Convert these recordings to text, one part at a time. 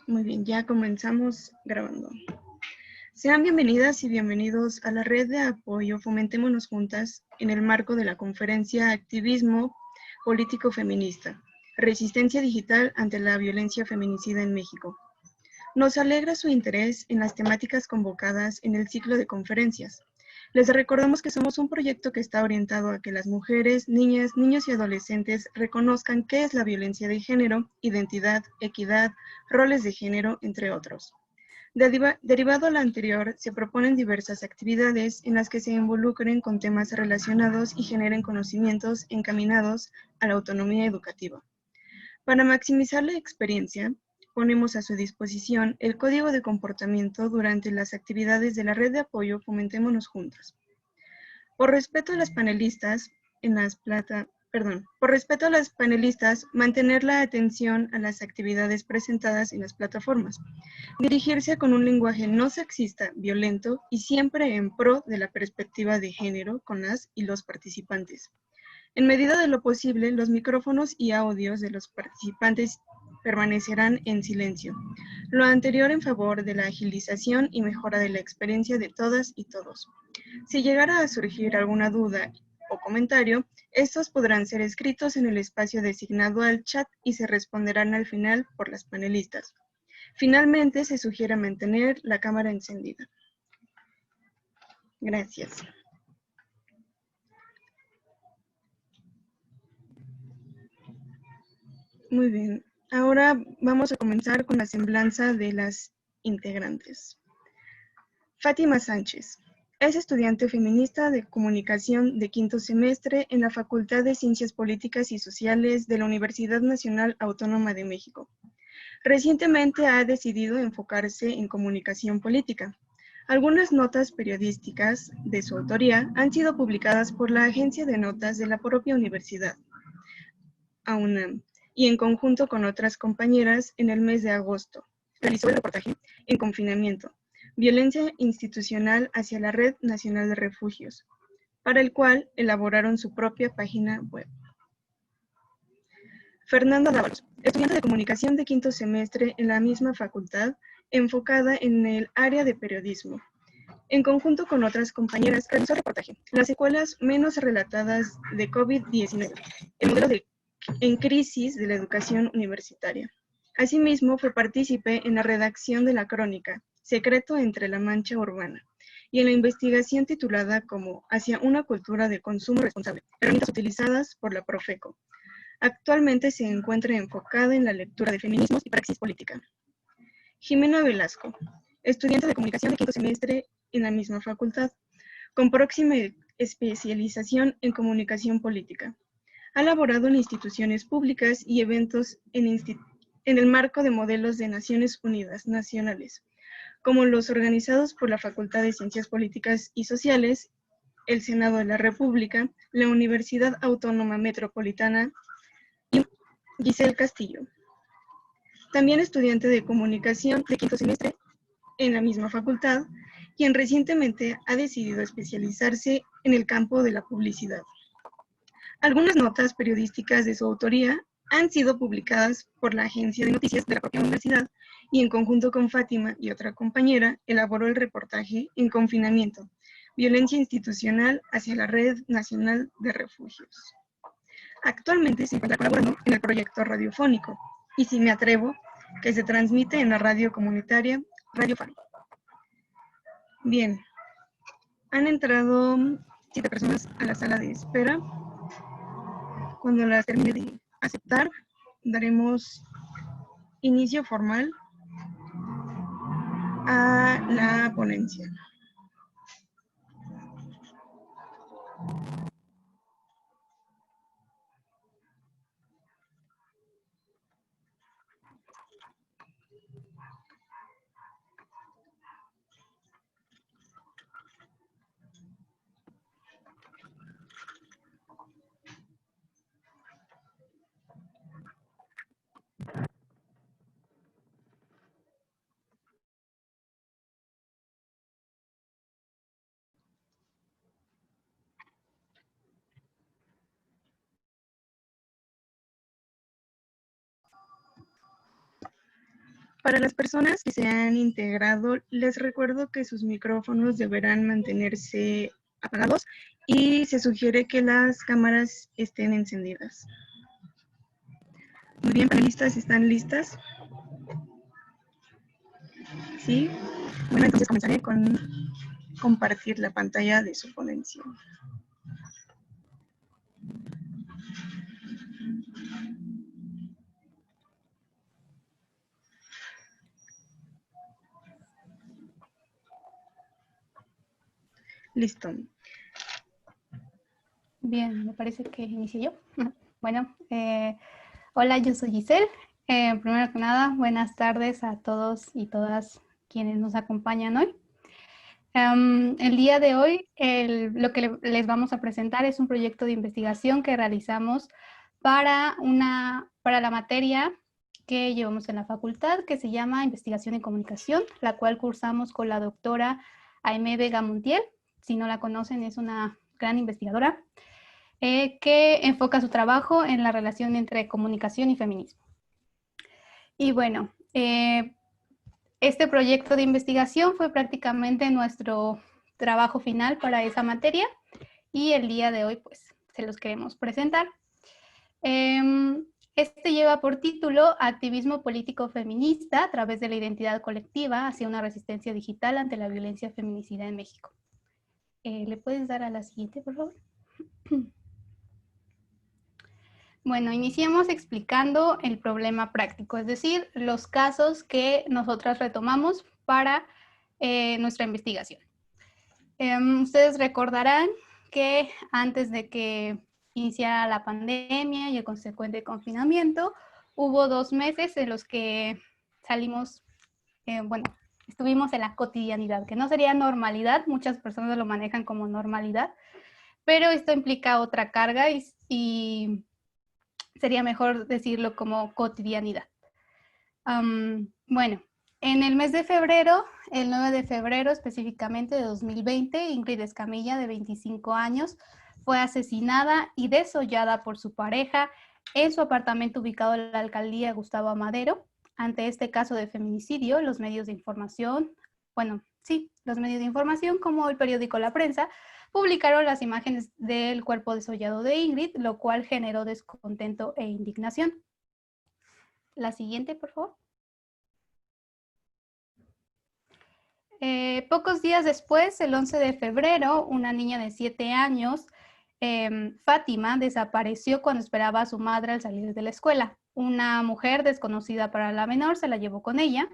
Muy bien, ya comenzamos grabando. Sean bienvenidas y bienvenidos a la red de apoyo Fomentémonos Juntas en el marco de la conferencia Activismo Político Feminista, Resistencia Digital ante la Violencia Feminicida en México. Nos alegra su interés en las temáticas convocadas en el ciclo de conferencias. Les recordamos que somos un proyecto que está orientado a que las mujeres, niñas, niños y adolescentes reconozcan qué es la violencia de género, identidad, equidad, roles de género, entre otros. Derivado a lo anterior, se proponen diversas actividades en las que se involucren con temas relacionados y generen conocimientos encaminados a la autonomía educativa. Para maximizar la experiencia, ponemos a su disposición el código de comportamiento durante las actividades de la red de apoyo Fomentémonos Juntas. Por respeto a las panelistas, mantener la atención a las actividades presentadas en las plataformas. Dirigirse con un lenguaje no sexista, violento y siempre en pro de la perspectiva de género con las y los participantes. En medida de lo posible, los micrófonos y audios de los participantes permanecerán en silencio. Lo anterior en favor de la agilización y mejora de la experiencia de todas y todos. Si llegara a surgir alguna duda o comentario, estos podrán ser escritos en el espacio designado al chat y se responderán al final por las panelistas. Finalmente, se sugiere mantener la cámara encendida. Gracias. Muy bien. Ahora vamos a comenzar con la semblanza de las integrantes. Fátima Sánchez. Es estudiante feminista de comunicación de quinto semestre en la Facultad de Ciencias Políticas y Sociales de la Universidad Nacional Autónoma de México. Recientemente ha decidido enfocarse en comunicación política. Algunas notas periodísticas de su autoría han sido publicadas por la agencia de notas de la propia universidad, UNAM, y en conjunto con otras compañeras en el mes de agosto. Realizó el reportaje En confinamiento, violencia institucional hacia la Red Nacional de Refugios, para el cual elaboraron su propia página web. Fernanda Dávalos, estudiante de comunicación de quinto semestre en la misma facultad, enfocada en el área de periodismo. En conjunto con otras compañeras, realizó el reportaje Las secuelas menos relatadas de COVID-19, el modelo en crisis de la educación universitaria. Asimismo, fue partícipe en la redacción de la crónica Secreto entre la mancha urbana y en la investigación titulada como Hacia una cultura de consumo responsable, herramientas utilizadas por la Profeco. Actualmente se encuentra enfocada en la lectura de feminismos y praxis política. Jimena Velasco, estudiante de comunicación de quinto semestre en la misma facultad, con próxima especialización en comunicación política. Ha laborado en instituciones públicas y eventos en el marco de modelos de Naciones Unidas nacionales, como los organizados por la Facultad de Ciencias Políticas y Sociales, el Senado de la República, la Universidad Autónoma Metropolitana y Giselle Castillo. También estudiante de comunicación de quinto semestre en la misma facultad, quien recientemente ha decidido especializarse en el campo de la publicidad. Algunas notas periodísticas de su autoría han sido publicadas por la agencia de noticias de la propia universidad y en conjunto con Fátima y otra compañera elaboró el reportaje En confinamiento, violencia institucional hacia la Red Nacional de Refugios. Actualmente se encuentra colaborando en el proyecto radiofónico Y si me atrevo, que se transmite en la radio comunitaria Radio Faro. Bien, han entrado 7 personas a la sala de espera. Cuando las termine de aceptar, daremos inicio formal a la ponencia. Para las personas que se han integrado, les recuerdo que sus micrófonos deberán mantenerse apagados y se sugiere que las cámaras estén encendidas. Muy bien, panelistas, ¿están listas? Sí. Bueno, entonces comenzaré con compartir la pantalla de su ponencia. Listo. Bien, me parece que inicie yo. Bueno, hola, yo soy Giselle. Primero que nada, buenas tardes a todos y todas quienes nos acompañan hoy. El día de hoy, lo que les vamos a presentar es un proyecto de investigación que realizamos para la materia que llevamos en la facultad, que se llama Investigación en Comunicación, la cual cursamos con la doctora Aimé Vega Montiel. Si no la conocen, es una gran investigadora que enfoca su trabajo en la relación entre comunicación y feminismo. Y bueno, este proyecto de investigación fue prácticamente nuestro trabajo final para esa materia y el día de hoy pues se los queremos presentar. Este lleva por título Activismo político feminista a través de la identidad colectiva hacia una resistencia digital ante la violencia feminicida en México. ¿Le puedes dar a la siguiente, por favor? Bueno, iniciemos explicando el problema práctico, es decir, los casos que nosotras retomamos para nuestra investigación. Ustedes recordarán que antes de que iniciara la pandemia y el consecuente confinamiento, hubo 2 meses en los que salimos, estuvimos en la cotidianidad, que no sería normalidad, muchas personas lo manejan como normalidad, pero esto implica otra carga y sería mejor decirlo como cotidianidad. Bueno, en el mes de febrero, el 9 de febrero específicamente de 2020, Ingrid Escamilla, de 25 años, fue asesinada y desollada por su pareja en su apartamento ubicado en la alcaldía Gustavo Amadero. Ante este caso de feminicidio, los medios de información, los medios de información como el periódico La Prensa, publicaron las imágenes del cuerpo desollado de Ingrid, lo cual generó descontento e indignación. La siguiente, por favor. Pocos días después, el 11 de febrero, una niña de 7 años, Fátima, desapareció cuando esperaba a su madre al salir de la escuela. Una mujer desconocida para la menor se la llevó con ella.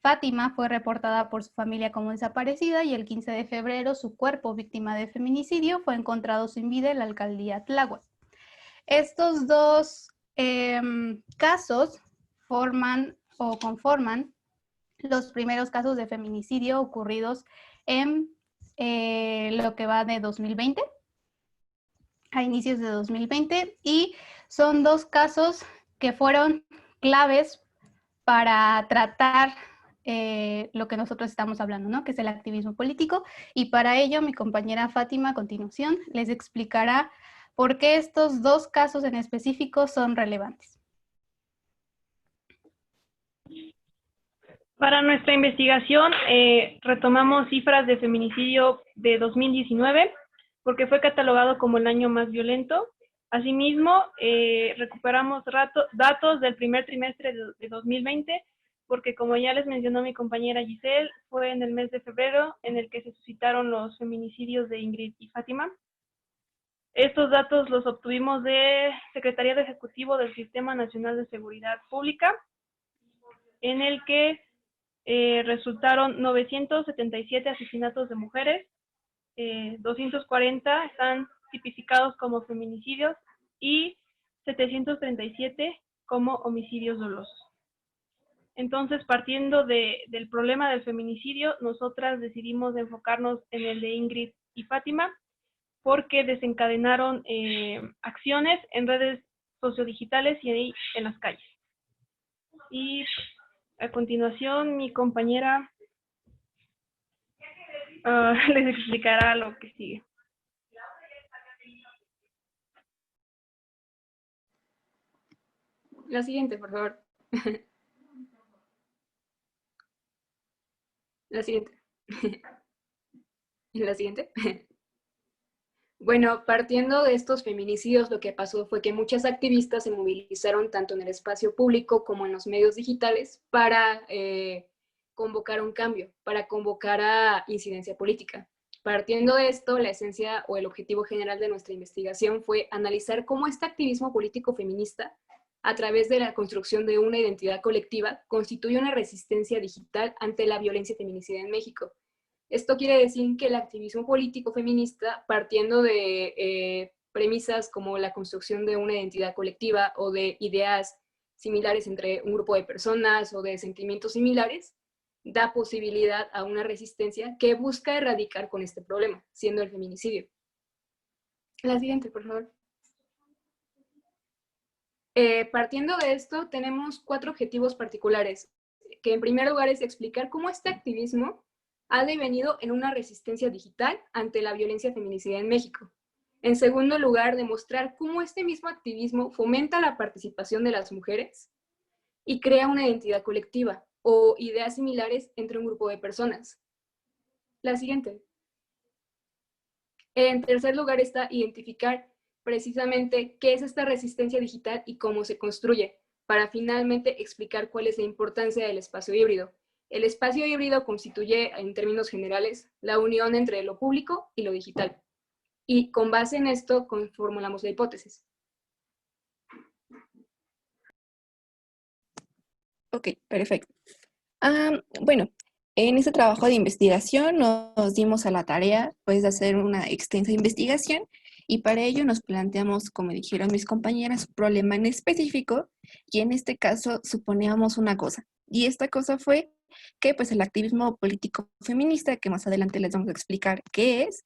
Fátima fue reportada por su familia como desaparecida y el 15 de febrero su cuerpo, víctima de feminicidio, fue encontrado sin vida en la alcaldía Tláhuac. Estos dos casos forman o conforman los primeros casos de feminicidio ocurridos en lo que va de 2020, a inicios de 2020, y son 2 casos que fueron claves para tratar lo que nosotros estamos hablando, ¿no? Que es el activismo político, y para ello mi compañera Fátima a continuación les explicará por qué estos 2 casos en específico son relevantes. Para nuestra investigación retomamos cifras de feminicidio de 2019 porque fue catalogado como el año más violento. Asimismo, recuperamos datos del primer trimestre de 2020 porque, como ya les mencionó mi compañera Giselle, fue en el mes de febrero en el que se suscitaron los feminicidios de Ingrid y Fátima. Estos datos los obtuvimos de Secretariado Ejecutivo del Sistema Nacional de Seguridad Pública, en el que resultaron 977 asesinatos de mujeres, 240 están tipificados como feminicidios y 737 como homicidios dolosos. Entonces, partiendo del problema del feminicidio, nosotras decidimos enfocarnos en el de Ingrid y Fátima porque desencadenaron acciones en redes sociodigitales y en las calles. Y a continuación, mi compañera les explicará lo que sigue. La siguiente, por favor. La siguiente. La siguiente. Bueno, partiendo de estos feminicidios, lo que pasó fue que muchas activistas se movilizaron tanto en el espacio público como en los medios digitales para convocar un cambio, para convocar a incidencia política. Partiendo de esto, la esencia o el objetivo general de nuestra investigación fue analizar cómo este activismo político feminista, a través de la construcción de una identidad colectiva, constituye una resistencia digital ante la violencia feminicida en México. Esto quiere decir que el activismo político feminista, partiendo de premisas como la construcción de una identidad colectiva o de ideas similares entre un grupo de personas o de sentimientos similares, da posibilidad a una resistencia que busca erradicar con este problema, siendo el feminicidio. La siguiente, por favor. Partiendo de esto, tenemos 4 objetivos particulares, que en primer lugar es explicar cómo este activismo ha devenido en una resistencia digital ante la violencia feminicida en México. En segundo lugar, demostrar cómo este mismo activismo fomenta la participación de las mujeres y crea una identidad colectiva o ideas similares entre un grupo de personas. La siguiente. En tercer lugar está identificar precisamente qué es esta resistencia digital y cómo se construye, para finalmente explicar cuál es la importancia del espacio híbrido. El espacio híbrido constituye, en términos generales, la unión entre lo público y lo digital. Y con base en esto, formulamos la hipótesis. Ok, perfecto. Bueno, en este trabajo de investigación nos dimos a la tarea pues, de hacer una extensa investigación y para ello nos planteamos, como dijeron mis compañeras, un problema en específico y en este caso suponíamos una cosa. Y esta cosa fue que pues, el activismo político feminista, que más adelante les vamos a explicar qué es,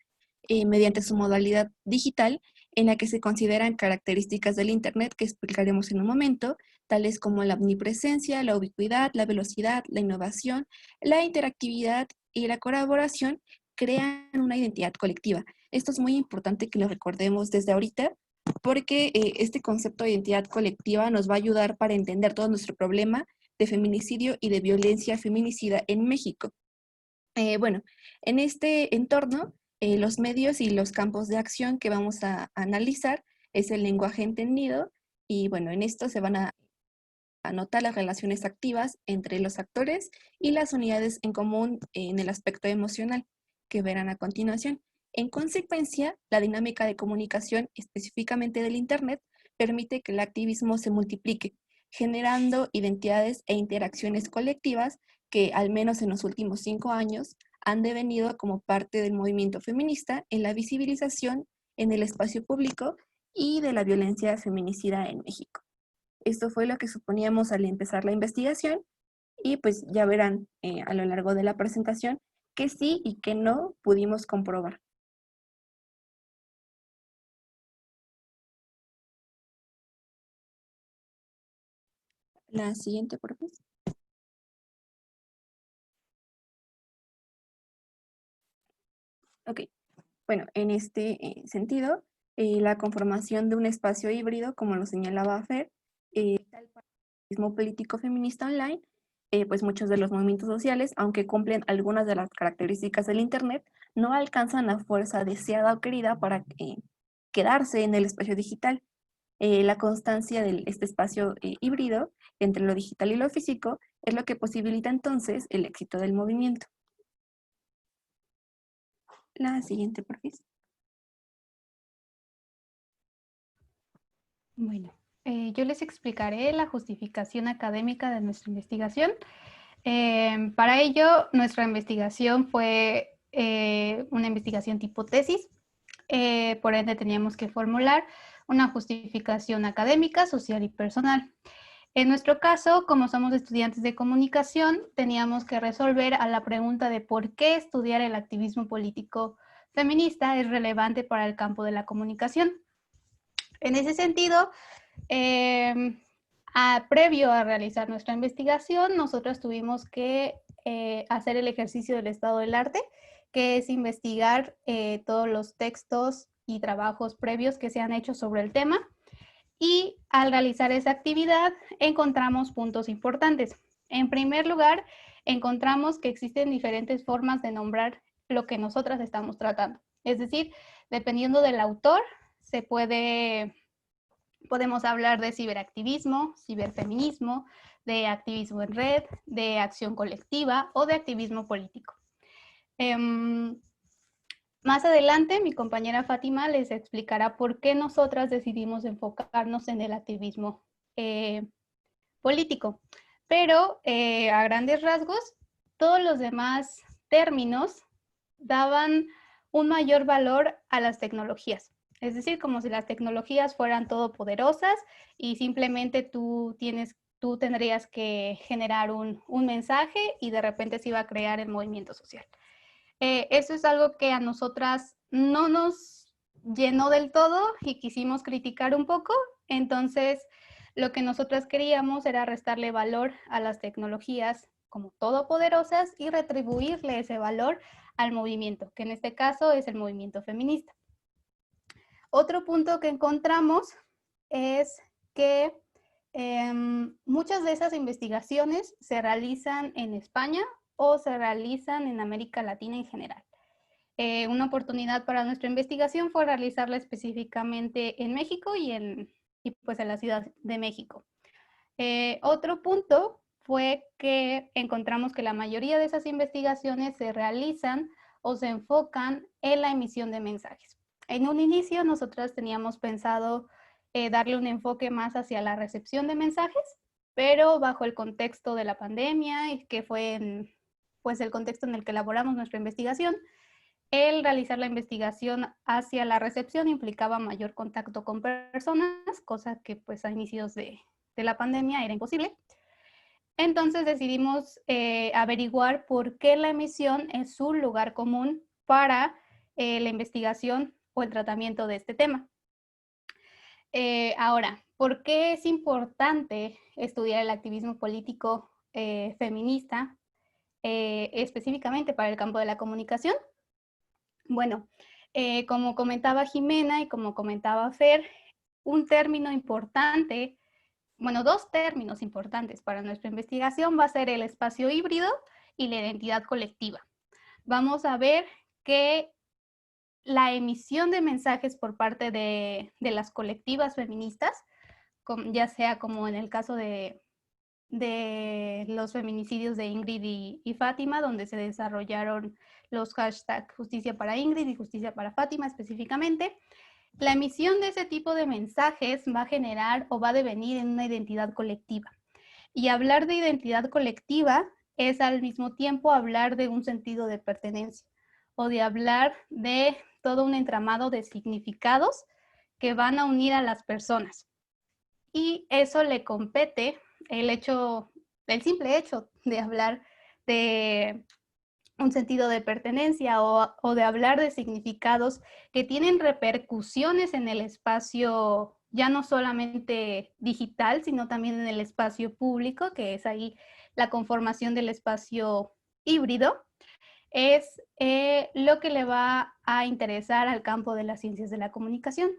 mediante su modalidad digital, en la que se consideran características del Internet que explicaremos en un momento, tales como la omnipresencia, la ubicuidad, la velocidad, la innovación, la interactividad y la colaboración, crean una identidad colectiva. Esto es muy importante que lo recordemos desde ahorita, porque este concepto de identidad colectiva nos va a ayudar para entender todo nuestro problema de feminicidio y de violencia feminicida en México. Bueno, en este entorno, los medios y los campos de acción que vamos a analizar es el lenguaje entendido y bueno, en esto se van a anotar las relaciones activas entre los actores y las unidades en común en el aspecto emocional que verán a continuación. En consecuencia, la dinámica de comunicación, específicamente del Internet, permite que el activismo se multiplique, generando identidades e interacciones colectivas que, al menos en los últimos 5 años, han devenido como parte del movimiento feminista en la visibilización en el espacio público y de la violencia feminicida en México. Esto fue lo que suponíamos al empezar la investigación y pues ya verán a lo largo de la presentación que sí y que no pudimos comprobar. La siguiente, por favor. Ok, bueno, en este sentido, la conformación de un espacio híbrido, como lo señalaba Fer, tal para el activismo político feminista online, pues muchos de los movimientos sociales, aunque cumplen algunas de las características del Internet, no alcanzan la fuerza deseada o querida para quedarse en el espacio digital. La constancia de este espacio híbrido entre lo digital y lo físico es lo que posibilita entonces el éxito del movimiento. La siguiente, por favor. Bueno, yo les explicaré la justificación académica de nuestra investigación. Para ello, nuestra investigación fue una investigación tipo tesis, por ende teníamos que formular una justificación académica, social y personal. En nuestro caso, como somos estudiantes de comunicación, teníamos que resolver a la pregunta de por qué estudiar el activismo político feminista es relevante para el campo de la comunicación. En ese sentido, previo a realizar nuestra investigación, nosotros tuvimos que hacer el ejercicio del estado del arte, que es investigar todos los textos y trabajos previos que se han hecho sobre el tema. Y al realizar esa actividad encontramos puntos importantes. En primer lugar, encontramos que existen diferentes formas de nombrar lo que nosotras estamos tratando. Es decir, dependiendo del autor, podemos hablar de ciberactivismo, ciberfeminismo, de activismo en red, de acción colectiva o de activismo político. Más adelante, mi compañera Fátima les explicará por qué nosotras decidimos enfocarnos en el activismo político. Pero a grandes rasgos, todos los demás términos daban un mayor valor a las tecnologías. Es decir, como si las tecnologías fueran todopoderosas y simplemente tú tendrías que generar un mensaje y de repente se iba a crear el movimiento social. Eso es algo que a nosotras no nos llenó del todo y quisimos criticar un poco. Entonces, lo que nosotras queríamos era restarle valor a las tecnologías como todopoderosas y retribuirle ese valor al movimiento, que en este caso es el movimiento feminista. Otro punto que encontramos es que muchas de esas investigaciones se realizan en España o se realizan en América Latina en general. Una oportunidad para nuestra investigación fue realizarla específicamente en México y pues en la Ciudad de México. Otro punto fue que encontramos que la mayoría de esas investigaciones se realizan o se enfocan en la emisión de mensajes. En un inicio nosotras teníamos pensado darle un enfoque más hacia la recepción de mensajes, pero bajo el contexto de la pandemia y que fue pues el contexto en el que elaboramos nuestra investigación, el realizar la investigación hacia la recepción implicaba mayor contacto con personas, cosa que pues a inicios de la pandemia era imposible. Entonces decidimos averiguar por qué la emisión es un lugar común para la investigación o el tratamiento de este tema. Ahora, ¿por qué es importante estudiar el activismo político feminista específicamente para el campo de la comunicación? Bueno, como comentaba Jimena y como comentaba Fer, un término importante, bueno, dos términos importantes para nuestra investigación va a ser el espacio híbrido y la identidad colectiva. Vamos a ver que la emisión de mensajes por parte de las colectivas feministas, ya sea como en el caso de los feminicidios de Ingrid y Fátima, donde se desarrollaron los hashtags Justicia para Ingrid y Justicia para Fátima específicamente. La emisión de ese tipo de mensajes va a generar o va a devenir en una identidad colectiva. Y hablar de identidad colectiva es al mismo tiempo hablar de un sentido de pertenencia o de hablar de todo un entramado de significados que van a unir a las personas. Y eso le compete el simple hecho de hablar de un sentido de pertenencia o de hablar de significados que tienen repercusiones en el espacio, ya no solamente digital, sino también en el espacio público, que es ahí la conformación del espacio híbrido, es lo que le va a interesar al campo de las ciencias de la comunicación.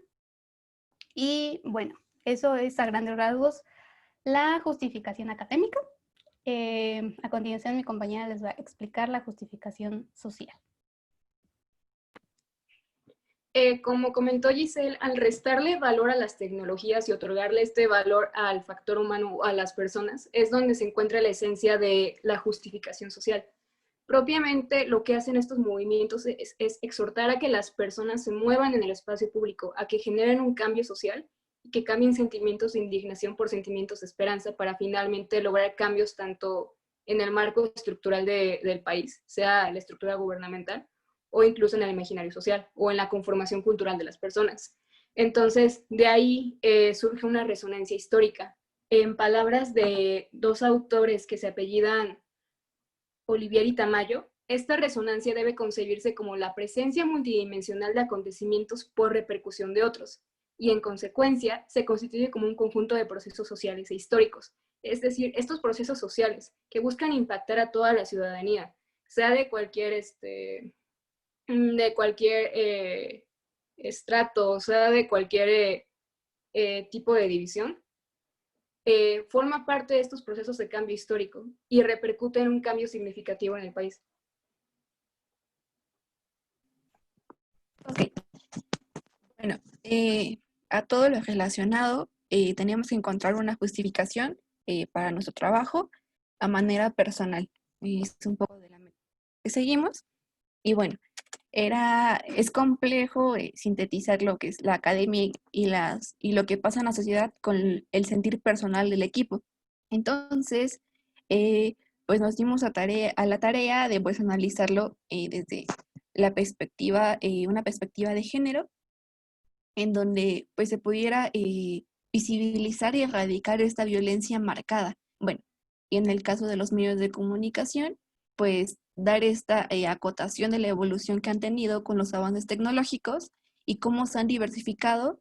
Y bueno, eso es a grandes rasgos la justificación académica. A continuación, mi compañera les va a explicar la justificación social. Como comentó Giselle, al restarle valor a las tecnologías y otorgarle este valor al factor humano, a las personas, es donde se encuentra la esencia de la justificación social. Propiamente lo que hacen estos movimientos es exhortar a que las personas se muevan en el espacio público, a que generen un cambio social y que cambien sentimientos de indignación por sentimientos de esperanza para finalmente lograr cambios tanto en el marco estructural del país, sea la estructura gubernamental, o incluso en el imaginario social o en la conformación cultural de las personas. Entonces, de ahí surge una resonancia histórica. En palabras de dos autores que se apellidan Olivier y Tamayo, esta resonancia debe concebirse como la presencia multidimensional de acontecimientos por repercusión de otros, y en consecuencia se constituye como un conjunto de procesos sociales e históricos, es decir, estos procesos sociales que buscan impactar a toda la ciudadanía, sea de cualquier estrato, o sea de cualquier tipo de división, forma parte de estos procesos de cambio histórico y repercute en un cambio significativo en el país. Ok, bueno, a todo lo relacionado, teníamos que encontrar una justificación para nuestro trabajo a manera personal. Es un poco de la meta que seguimos. Y bueno, es complejo sintetizar lo que es la academia y lo que pasa en la sociedad con el sentir personal del equipo. Entonces, pues nos dimos a la tarea de pues, analizarlo desde la perspectiva, una perspectiva de género, en donde pues se pudiera visibilizar y erradicar esta violencia marcada. Bueno, y en el caso de los medios de comunicación, pues dar esta acotación de la evolución que han tenido con los avances tecnológicos y cómo se han diversificado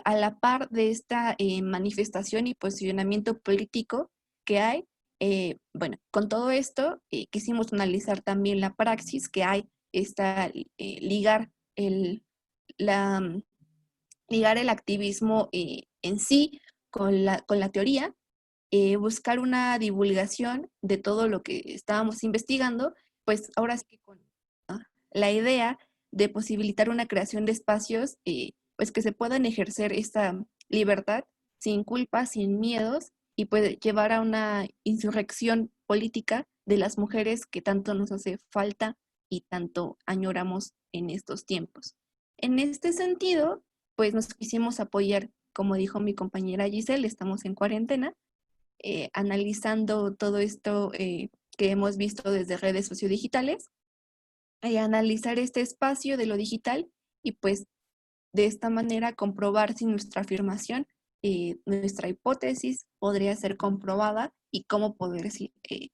a la par de esta manifestación y posicionamiento político que hay. Bueno, con todo esto quisimos analizar también la praxis que hay, ligar la ligar el activismo en sí con la teoría, buscar una divulgación de todo lo que estábamos investigando, pues ahora sí que con la idea de posibilitar una creación de espacios pues que se puedan ejercer esta libertad sin culpa, sin miedos y puede llevar a una insurrección política de las mujeres que tanto nos hace falta y tanto añoramos en estos tiempos. En este sentido, pues nos quisimos apoyar, como dijo mi compañera Giselle, estamos en cuarentena, analizando todo esto que hemos visto desde redes sociodigitales, analizar este espacio de lo digital y pues de esta manera comprobar si nuestra afirmación, nuestra hipótesis podría ser comprobada y cómo poder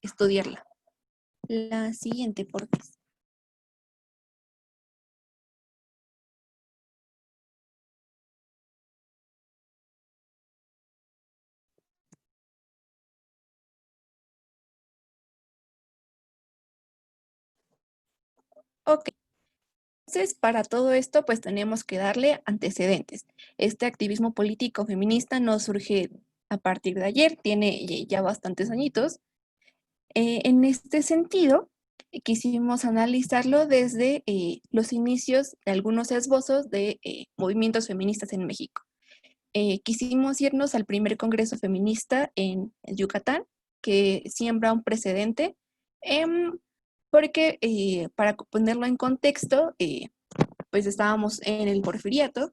estudiarla. La siguiente, por favor. Ok. Entonces, para todo esto, pues tenemos que darle antecedentes. Este activismo político feminista no surge a partir de ayer, tiene ya bastantes añitos. En este sentido, quisimos analizarlo desde los inicios de algunos esbozos de movimientos feministas en México. Quisimos irnos al primer Congreso Feminista en Yucatán, que siembra un precedente, porque para ponerlo en contexto, pues estábamos en el Porfiriato,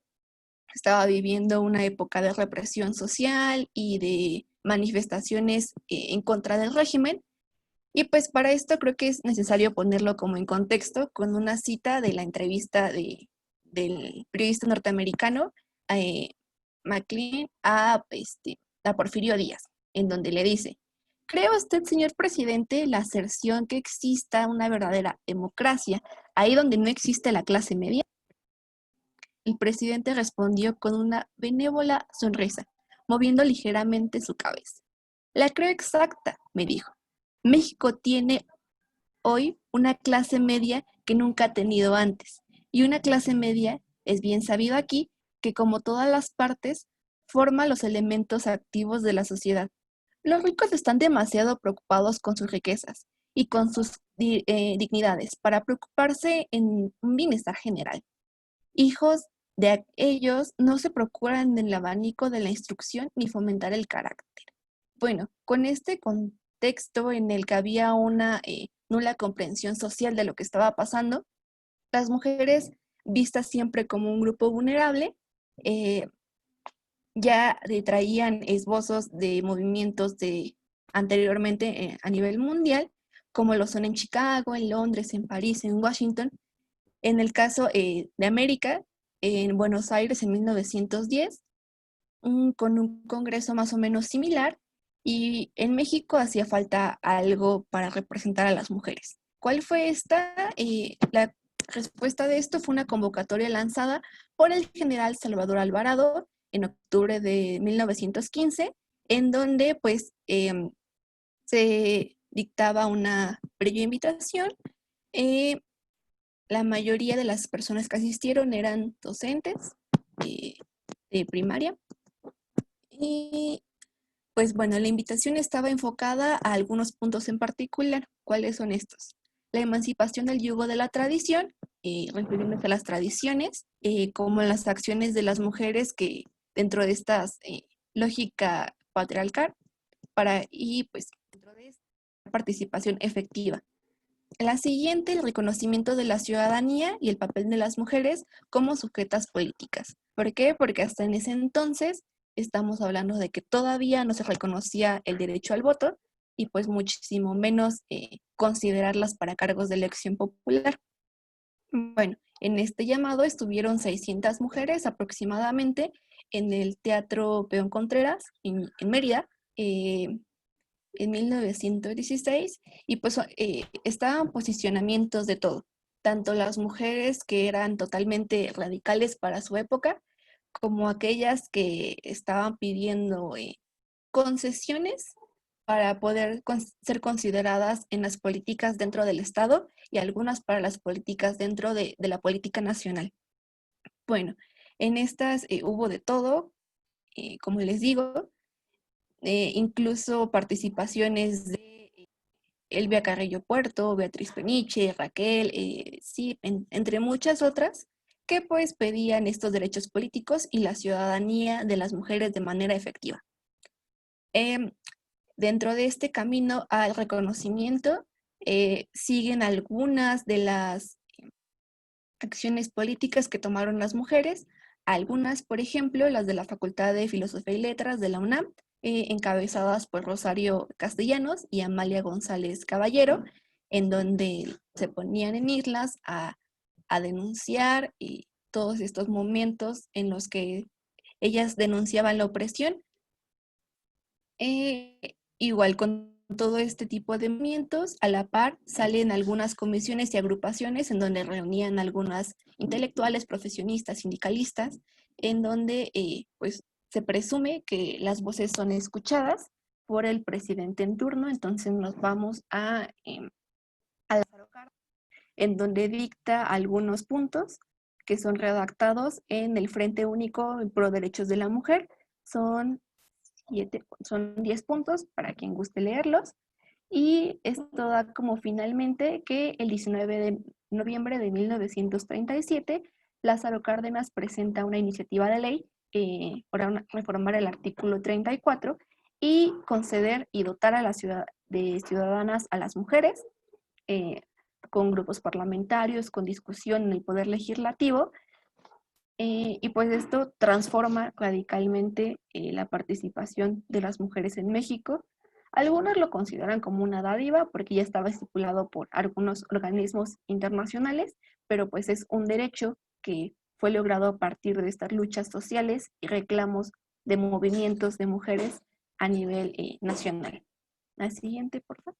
estaba viviendo una época de represión social y de manifestaciones en contra del régimen. Y pues para esto creo que es necesario ponerlo como en contexto con una cita de la entrevista del periodista norteamericano McLean a Porfirio Díaz, en donde le dice: ¿cree usted, señor presidente, la aserción que exista una verdadera democracia ahí donde no existe la clase media? El presidente respondió con una benévola sonrisa, moviendo ligeramente su cabeza. La creo exacta, me dijo. México tiene hoy una clase media que nunca ha tenido antes, y una clase media, es bien sabido aquí, que como todas las partes, forma los elementos activos de la sociedad. Los ricos están demasiado preocupados con sus riquezas y con sus dignidades para preocuparse en un bienestar general. Hijos de ellos no se procuran del abanico de la instrucción ni fomentar el carácter. Bueno, con este contexto en el que había una nula comprensión social de lo que estaba pasando, las mujeres vistas siempre como un grupo vulnerable, ya traían esbozos de movimientos anteriormente a nivel mundial, como lo son en Chicago, en Londres, en París, en Washington. En el caso de América, en Buenos Aires en 1910, con un congreso más o menos similar, y en México hacía falta algo para representar a las mujeres. ¿Cuál fue esta? La respuesta de esto fue una convocatoria lanzada por el general Salvador Alvarado en octubre de 1915, en donde pues se dictaba una previa invitación. La mayoría de las personas que asistieron eran docentes de primaria. Y Pues bueno, la invitación estaba enfocada a algunos puntos en particular. ¿Cuáles son estos? La emancipación del yugo de la tradición, refiriéndose a las tradiciones, como las acciones de las mujeres que dentro de estas lógica patriarcal, y pues dentro de esta participación efectiva. La siguiente, el reconocimiento de la ciudadanía y el papel de las mujeres como sujetas políticas. ¿Por qué? Porque hasta en ese entonces estamos hablando de que todavía no se reconocía el derecho al voto y pues muchísimo menos considerarlas para cargos de elección popular. Bueno, en este llamado estuvieron 600 mujeres aproximadamente en el Teatro Peón Contreras en Mérida, en 1916, y pues estaban posicionamientos de todo, tanto las mujeres que eran totalmente radicales para su época, como aquellas que estaban pidiendo concesiones para poder ser consideradas en las políticas dentro del Estado y algunas para las políticas dentro de la política nacional. Bueno, en estas hubo de todo, como les digo, incluso participaciones de Elvia Carrillo Puerto, Beatriz Peniche, Raquel, sí, entre muchas otras, que pues pedían estos derechos políticos y la ciudadanía de las mujeres de manera efectiva. Dentro de este camino al reconocimiento, siguen algunas de las acciones políticas que tomaron las mujeres, algunas, por ejemplo, las de la Facultad de Filosofía y Letras de la UNAM, encabezadas por Rosario Castellanos y Amalia González Caballero, en donde se ponían en islas a denunciar todos estos momentos en los que ellas denunciaban la opresión. Igual con todo este tipo de movimientos, a la par salen algunas comisiones y agrupaciones en donde reunían algunas intelectuales, profesionistas, sindicalistas, en donde pues se presume que las voces son escuchadas por el presidente en turno. Entonces nos vamos a Lázaro Cárdenas, en donde dicta algunos puntos que son redactados en el Frente Único Pro Derechos de la Mujer. Son 10 puntos para quien guste leerlos. Y esto da como finalmente que el 19 de noviembre de 1937, Lázaro Cárdenas presenta una iniciativa de ley para reformar el artículo 34 y conceder y dotar a la ciudad de ciudadanas a las mujeres, con grupos parlamentarios, con discusión en el Poder Legislativo. Y pues esto transforma radicalmente la participación de las mujeres en México. Algunos lo consideran como una dádiva porque ya estaba estipulado por algunos organismos internacionales, pero pues es un derecho que fue logrado a partir de estas luchas sociales y reclamos de movimientos de mujeres a nivel nacional. La siguiente, por favor.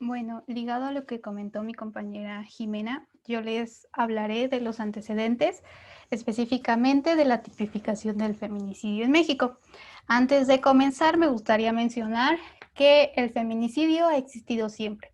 Bueno, ligado a lo que comentó mi compañera Jimena, yo les hablaré de los antecedentes, específicamente de la tipificación del feminicidio en México. Antes de comenzar, me gustaría mencionar que el feminicidio ha existido siempre.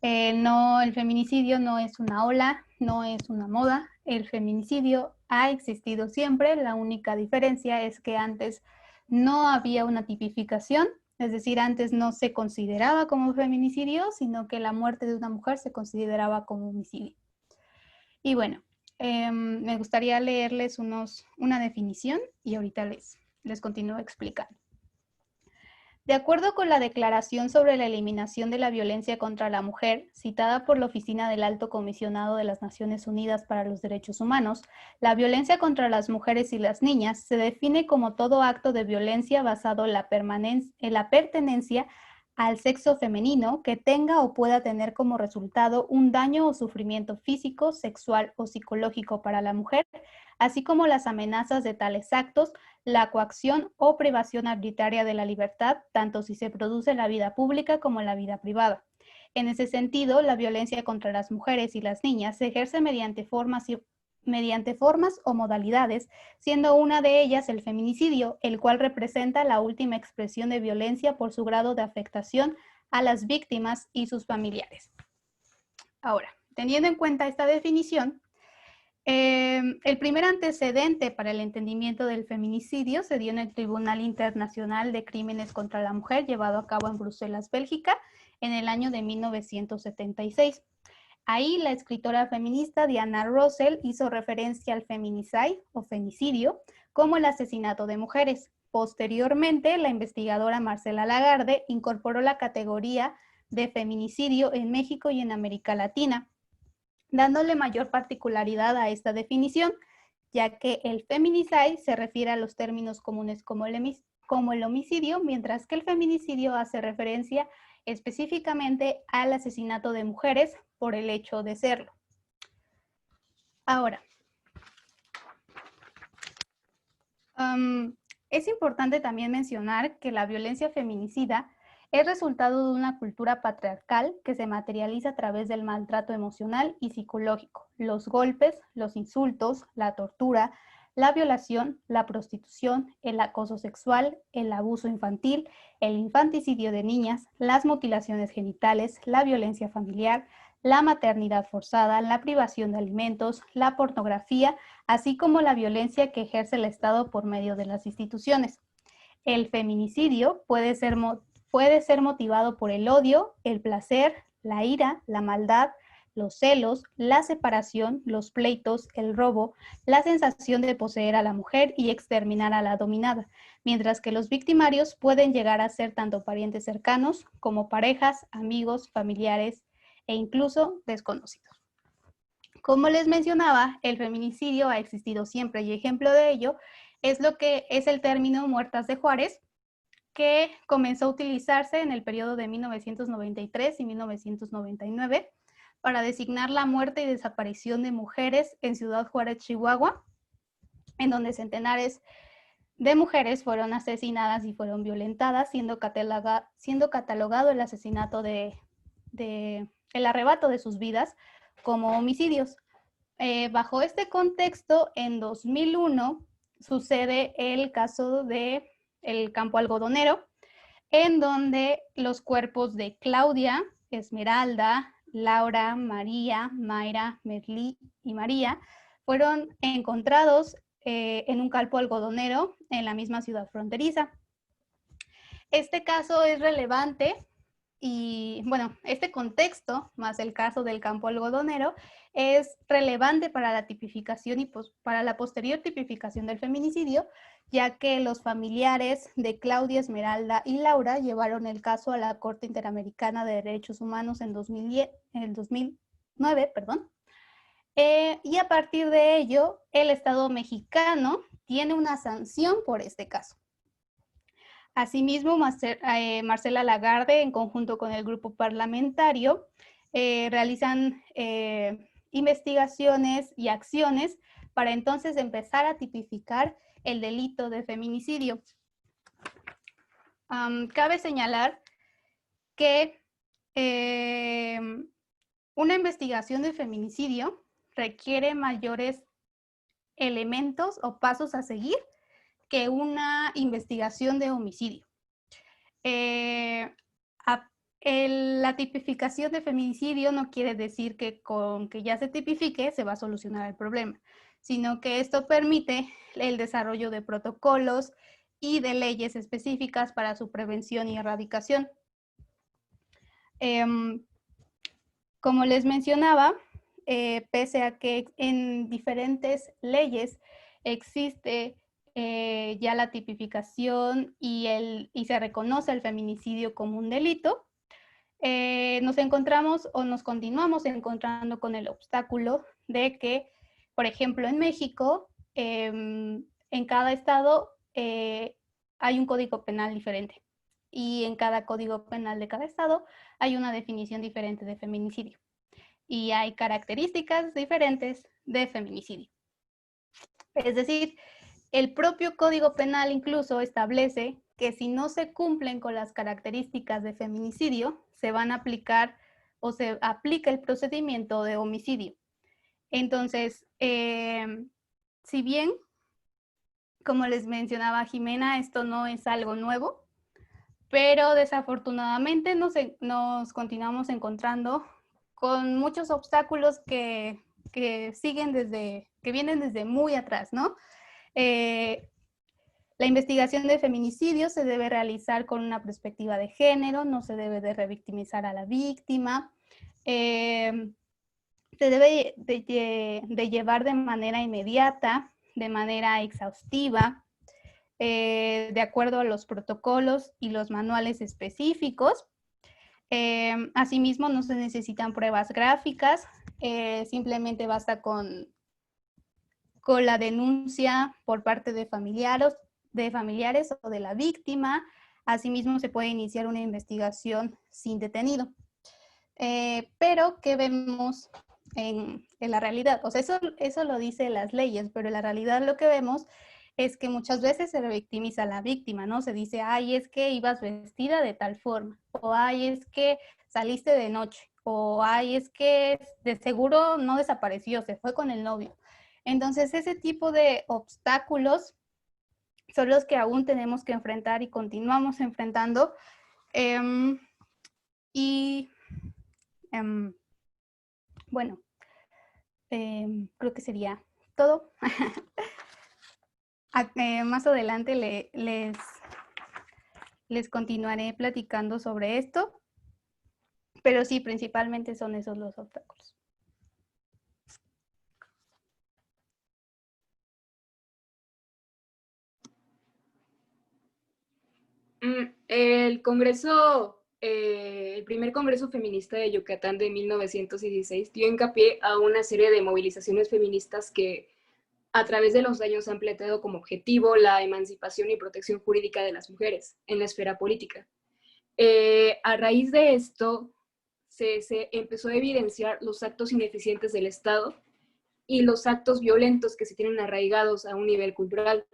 El feminicidio no es una ola, no es una moda. El feminicidio ha existido siempre. La única diferencia es que antes no había una tipificación. Es decir, antes no se consideraba como feminicidio, sino que la muerte de una mujer se consideraba como homicidio. Y bueno, me gustaría leerles una definición y ahorita les continúo explicando. De acuerdo con la Declaración sobre la Eliminación de la Violencia contra la Mujer, citada por la Oficina del Alto Comisionado de las Naciones Unidas para los Derechos Humanos, la violencia contra las mujeres y las niñas se define como todo acto de violencia basado en la pertenencia al sexo femenino que tenga o pueda tener como resultado un daño o sufrimiento físico, sexual o psicológico para la mujer, así como las amenazas de tales actos, la coacción o privación arbitraria de la libertad, tanto si se produce en la vida pública como en la vida privada. En ese sentido, la violencia contra las mujeres y las niñas se ejerce mediante formas o modalidades, siendo una de ellas el feminicidio, el cual representa la última expresión de violencia por su grado de afectación a las víctimas y sus familiares. Ahora, teniendo en cuenta esta definición, El primer antecedente para el entendimiento del feminicidio se dio en el Tribunal Internacional de Crímenes contra la Mujer, llevado a cabo en Bruselas, Bélgica, en el año de 1976. Ahí la escritora feminista Diana Russell hizo referencia al feminicide o femicidio como el asesinato de mujeres. Posteriormente, la investigadora Marcela Lagarde incorporó la categoría de feminicidio en México y en América Latina, dándole mayor particularidad a esta definición, ya que el feminicide se refiere a los términos comunes como el homicidio, mientras que el feminicidio hace referencia específicamente al asesinato de mujeres por el hecho de serlo. Ahora, es importante también mencionar que la violencia feminicida es resultado de una cultura patriarcal que se materializa a través del maltrato emocional y psicológico, los golpes, los insultos, la tortura, la violación, la prostitución, el acoso sexual, el abuso infantil, el infanticidio de niñas, las mutilaciones genitales, la violencia familiar, la maternidad forzada, la privación de alimentos, la pornografía, así como la violencia que ejerce el Estado por medio de las instituciones. El feminicidio puede ser motivado por el odio, el placer, la ira, la maldad, los celos, la separación, los pleitos, el robo, la sensación de poseer a la mujer y exterminar a la dominada, mientras que los victimarios pueden llegar a ser tanto parientes cercanos como parejas, amigos, familiares e incluso desconocidos. Como les mencionaba, el feminicidio ha existido siempre y ejemplo de ello es lo que es el término muertas de Juárez, que comenzó a utilizarse en el periodo de 1993 y 1999 para designar la muerte y desaparición de mujeres en Ciudad Juárez, Chihuahua, en donde centenares de mujeres fueron asesinadas y fueron violentadas, siendo catalogado el asesinato el arrebato de sus vidas como homicidios. Bajo este contexto, en 2001 sucede el caso de el campo algodonero, en donde los cuerpos de Claudia, Esmeralda, Laura, María, Mayra, Merlí y María fueron encontrados en un campo algodonero en la misma ciudad fronteriza. Este caso es relevante y, bueno, este contexto, más el caso del campo algodonero, es relevante para la tipificación y para la posterior tipificación del feminicidio, ya que los familiares de Claudia, Esmeralda y Laura llevaron el caso a la Corte Interamericana de Derechos Humanos en 2009, y a partir de ello, el Estado mexicano tiene una sanción por este caso. Asimismo, Marcela Lagarde, en conjunto con el grupo parlamentario, realizan investigaciones y acciones para entonces empezar a tipificar el delito de feminicidio. Cabe señalar que una investigación de feminicidio requiere mayores elementos o pasos a seguir que una investigación de homicidio. La tipificación de feminicidio no quiere decir que con que ya se tipifique se va a solucionar el problema, sino que esto permite el desarrollo de protocolos y de leyes específicas para su prevención y erradicación. Como les mencionaba, pese a que en diferentes leyes existe ya la tipificación y se reconoce el feminicidio como un delito, nos encontramos o nos continuamos encontrando con el obstáculo de que, por ejemplo, en México, en cada estado hay un código penal diferente y en cada código penal de cada estado hay una definición diferente de feminicidio y hay características diferentes de feminicidio. Es decir, el propio Código Penal incluso establece que si no se cumplen con las características de feminicidio, se van a aplicar o se aplica el procedimiento de homicidio. Entonces, si bien, como les mencionaba Jimena, esto no es algo nuevo, pero desafortunadamente nos continuamos encontrando con muchos obstáculos que que vienen desde muy atrás, ¿no? La investigación de feminicidio se debe realizar con una perspectiva de género, no se debe de revictimizar a la víctima. Se debe de llevar de manera inmediata, de manera exhaustiva, de acuerdo a los protocolos y los manuales específicos. Asimismo, no se necesitan pruebas gráficas, simplemente basta con la denuncia por parte de familiares o de la víctima. Asimismo, se puede iniciar una investigación sin detenido. Pero, ¿qué vemos en la realidad? O sea, eso lo dicen las leyes, pero en la realidad lo que vemos es que muchas veces se revictimiza a la víctima, ¿no? Se dice, ay, es que ibas vestida de tal forma, o ay, es que saliste de noche, o ay, es que de seguro no desapareció, se fue con el novio. Entonces, ese tipo de obstáculos son los que aún tenemos que enfrentar y continuamos enfrentando. Bueno, creo que sería todo. Más adelante les continuaré platicando sobre esto, pero sí, principalmente son esos los obstáculos. El primer Congreso Feminista de Yucatán de 1916 dio hincapié a una serie de movilizaciones feministas que a través de los años han planteado como objetivo la emancipación y protección jurídica de las mujeres en la esfera política. A raíz de esto, se empezó a evidenciar los actos ineficientes del Estado y los actos violentos que se tienen arraigados a un nivel cultural,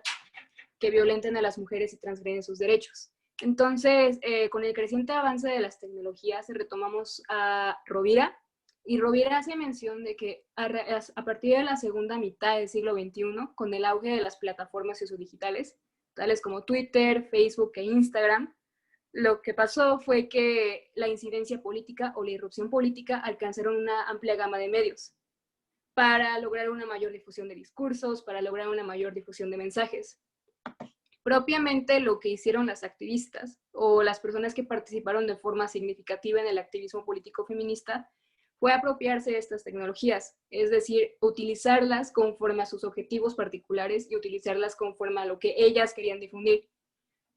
que violenten a las mujeres y transgreden sus derechos. Entonces, con el creciente avance de las tecnologías, retomamos a Rovira, y Rovira hace mención de que a partir de la segunda mitad del siglo XXI, con el auge de las plataformas sociodigitales, tales como Twitter, Facebook e Instagram, lo que pasó fue que la incidencia política o la irrupción política alcanzaron una amplia gama de medios para lograr una mayor difusión de discursos, para lograr una mayor difusión de mensajes. Propiamente lo que hicieron las activistas o las personas que participaron de forma significativa en el activismo político feminista fue apropiarse de estas tecnologías, es decir, utilizarlas conforme a sus objetivos particulares y utilizarlas conforme a lo que ellas querían difundir.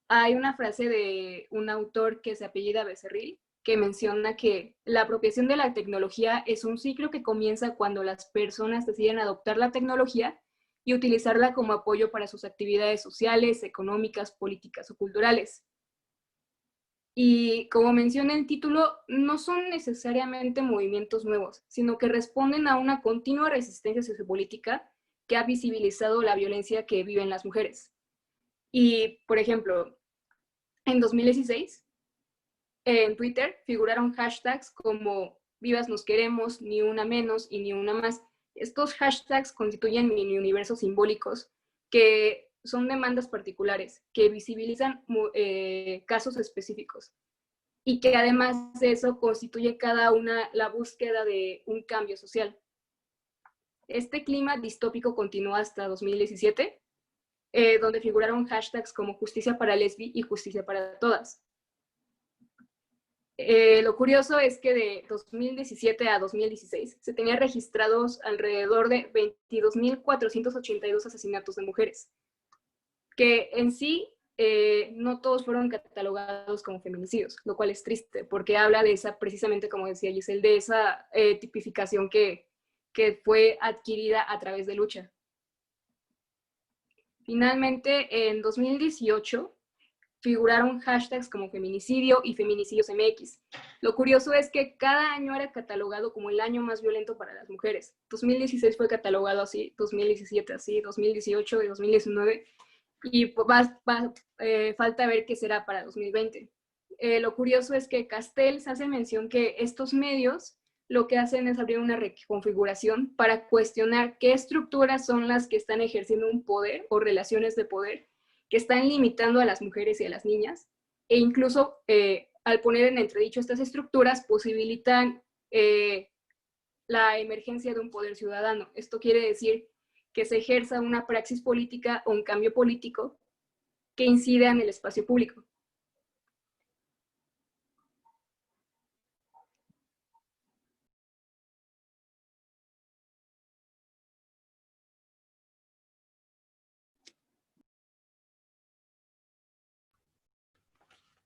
Hay una frase de un autor que se apellida Becerril, que menciona que la apropiación de la tecnología es un ciclo que comienza cuando las personas deciden adoptar la tecnología y utilizarla como apoyo para sus actividades sociales, económicas, políticas o culturales. Y como menciona el título, no son necesariamente movimientos nuevos, sino que responden a una continua resistencia sociopolítica que ha visibilizado la violencia que viven las mujeres. Y, por ejemplo, en 2016, en Twitter figuraron hashtags como "Vivas nos queremos", "Ni una menos" y "Ni una más". Estos hashtags constituyen mini universos simbólicos que son demandas particulares, que visibilizan casos específicos y que además de eso constituye cada una la búsqueda de un cambio social. Este clima distópico continuó hasta 2017, donde figuraron hashtags como "Justicia para Lesbi" y "Justicia para Todas". Lo curioso es que de 2017 a 2016 se tenían registrados alrededor de 22.482 asesinatos de mujeres, que en sí no todos fueron catalogados como feminicidios, lo cual es triste, porque habla de esa, precisamente como decía Giselle, de esa tipificación que fue adquirida a través de lucha. Finalmente, en 2018, figuraron hashtags como feminicidio y feminicidios MX. Lo curioso es que cada año era catalogado como el año más violento para las mujeres. 2016 fue catalogado así, 2017 así, 2018 y 2019, y falta ver qué será para 2020. Lo curioso es que Castells hace mención que estos medios lo que hacen es abrir una reconfiguración para cuestionar qué estructuras son las que están ejerciendo un poder o relaciones de poder que están limitando a las mujeres y a las niñas, e incluso al poner en entredicho estas estructuras posibilitan la emergencia de un poder ciudadano. Esto quiere decir que se ejerza una praxis política o un cambio político que incida en el espacio público.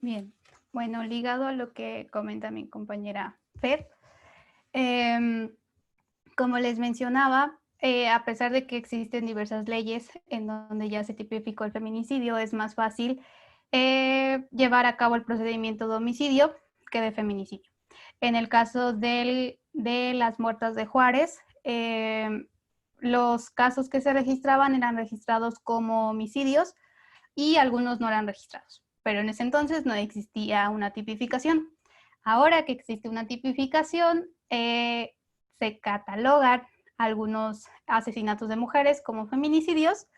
Bien, bueno, ligado a lo que comenta mi compañera Fer, como les mencionaba, a pesar de que existen diversas leyes en donde ya se tipificó el feminicidio, es más fácil llevar a cabo el procedimiento de homicidio que de feminicidio. En el caso de las muertas de Juárez, los casos que se registraban eran registrados como homicidios y algunos no eran registrados, pero en ese entonces no existía una tipificación. Ahora que existe una tipificación, se catalogan algunos asesinatos de mujeres como feminicidios,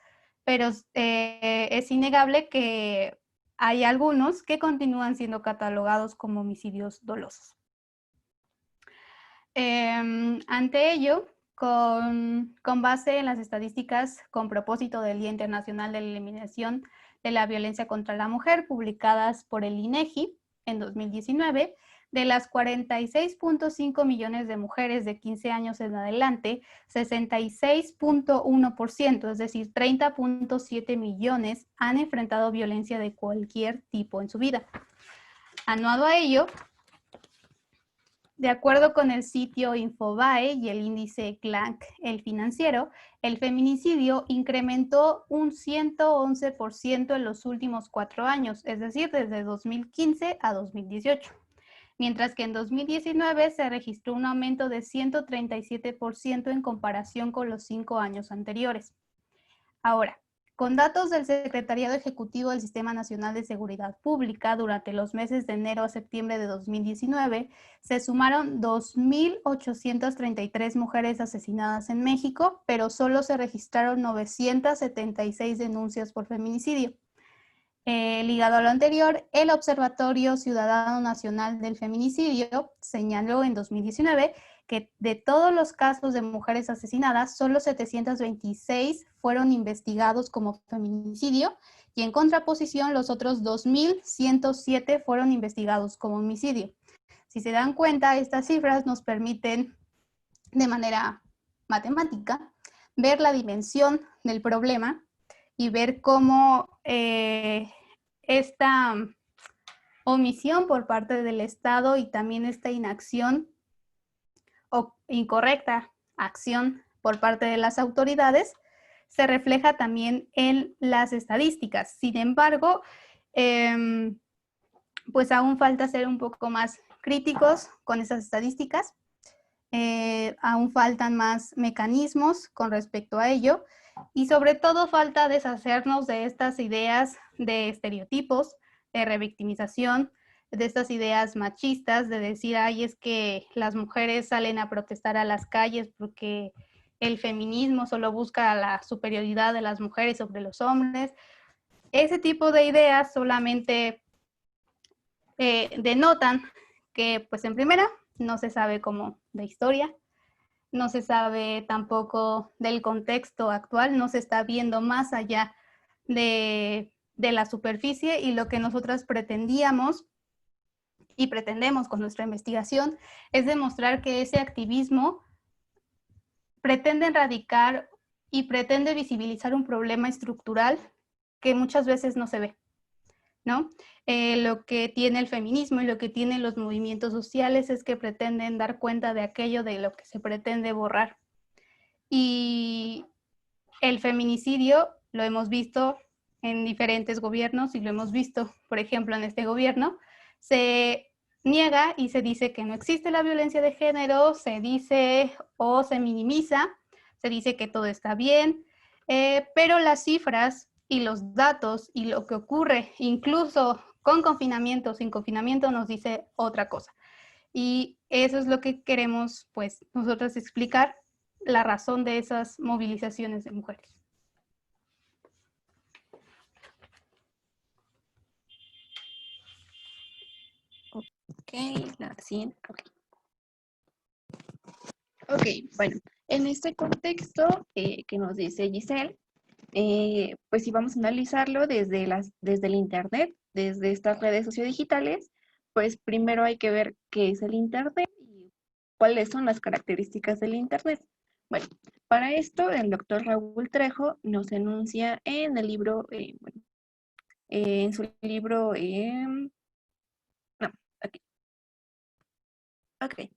pero es innegable que hay algunos que continúan siendo catalogados como homicidios dolosos. Ante ello, con base en las estadísticas con propósito del Día Internacional de la Eliminación de la Violencia contra la Mujer, publicadas por el INEGI en 2019, de las 46.5 millones de mujeres de 15 años en adelante, 66.1%, es decir, 30.7 millones, han enfrentado violencia de cualquier tipo en su vida. Aunado a ello, de acuerdo con el sitio Infobae y el índice Clank, el financiero, el feminicidio incrementó un 111% en los últimos 4 años, es decir, desde 2015 a 2018. Mientras que en 2019 se registró un aumento de 137% en comparación con los 5 años anteriores. Ahora, con datos del Secretariado Ejecutivo del Sistema Nacional de Seguridad Pública, durante los meses de enero a septiembre de 2019, se sumaron 2.833 mujeres asesinadas en México, pero solo se registraron 976 denuncias por feminicidio. Ligado a lo anterior, el Observatorio Ciudadano Nacional del Feminicidio señaló en 2019 que de todos los casos de mujeres asesinadas, solo 726 fueron investigados como feminicidio y en contraposición los otros 2.107 fueron investigados como homicidio. Si se dan cuenta, estas cifras nos permiten de manera matemática ver la dimensión del problema y ver cómo esta omisión por parte del Estado y también esta inacción o incorrecta acción por parte de las autoridades se refleja también en las estadísticas. Sin embargo, pues aún falta ser un poco más críticos con esas estadísticas. Aún faltan más mecanismos con respecto a ello y sobre todo falta deshacernos de estas ideas de estereotipos, de revictimización, de estas ideas machistas de decir, ay, es que las mujeres salen a protestar a las calles porque el feminismo solo busca la superioridad de las mujeres sobre los hombres. Ese tipo de ideas solamente denotan que, pues en primera, no se sabe cómo de historia, no se sabe tampoco del contexto actual, no se está viendo más allá de la superficie y lo que nosotras pretendíamos y pretendemos con nuestra investigación es demostrar que ese activismo pretende erradicar y pretende visibilizar un problema estructural que muchas veces no se ve, ¿no? Lo que tiene el feminismo y lo que tienen los movimientos sociales es que pretenden dar cuenta de aquello de lo que se pretende borrar. Y el feminicidio lo hemos visto en diferentes gobiernos y lo hemos visto, por ejemplo, en este gobierno, se niega y se dice que no existe la violencia de género, se dice o se minimiza, se dice que todo está bien, pero las cifras y los datos y lo que ocurre incluso con confinamiento, sin confinamiento, nos dice otra cosa. Y eso es lo que queremos, pues, nosotros explicar, la razón de esas movilizaciones de mujeres. Ok, la siguiente. Okay. Ok, bueno, en este contexto que nos dice Giselle, pues si vamos a analizarlo desde el Internet, desde estas redes sociodigitales, pues primero hay que ver qué es el Internet y cuáles son las características del Internet. Bueno, para esto el doctor Raúl Trejo nos enuncia en el libro, en su libro, no, aquí, ok.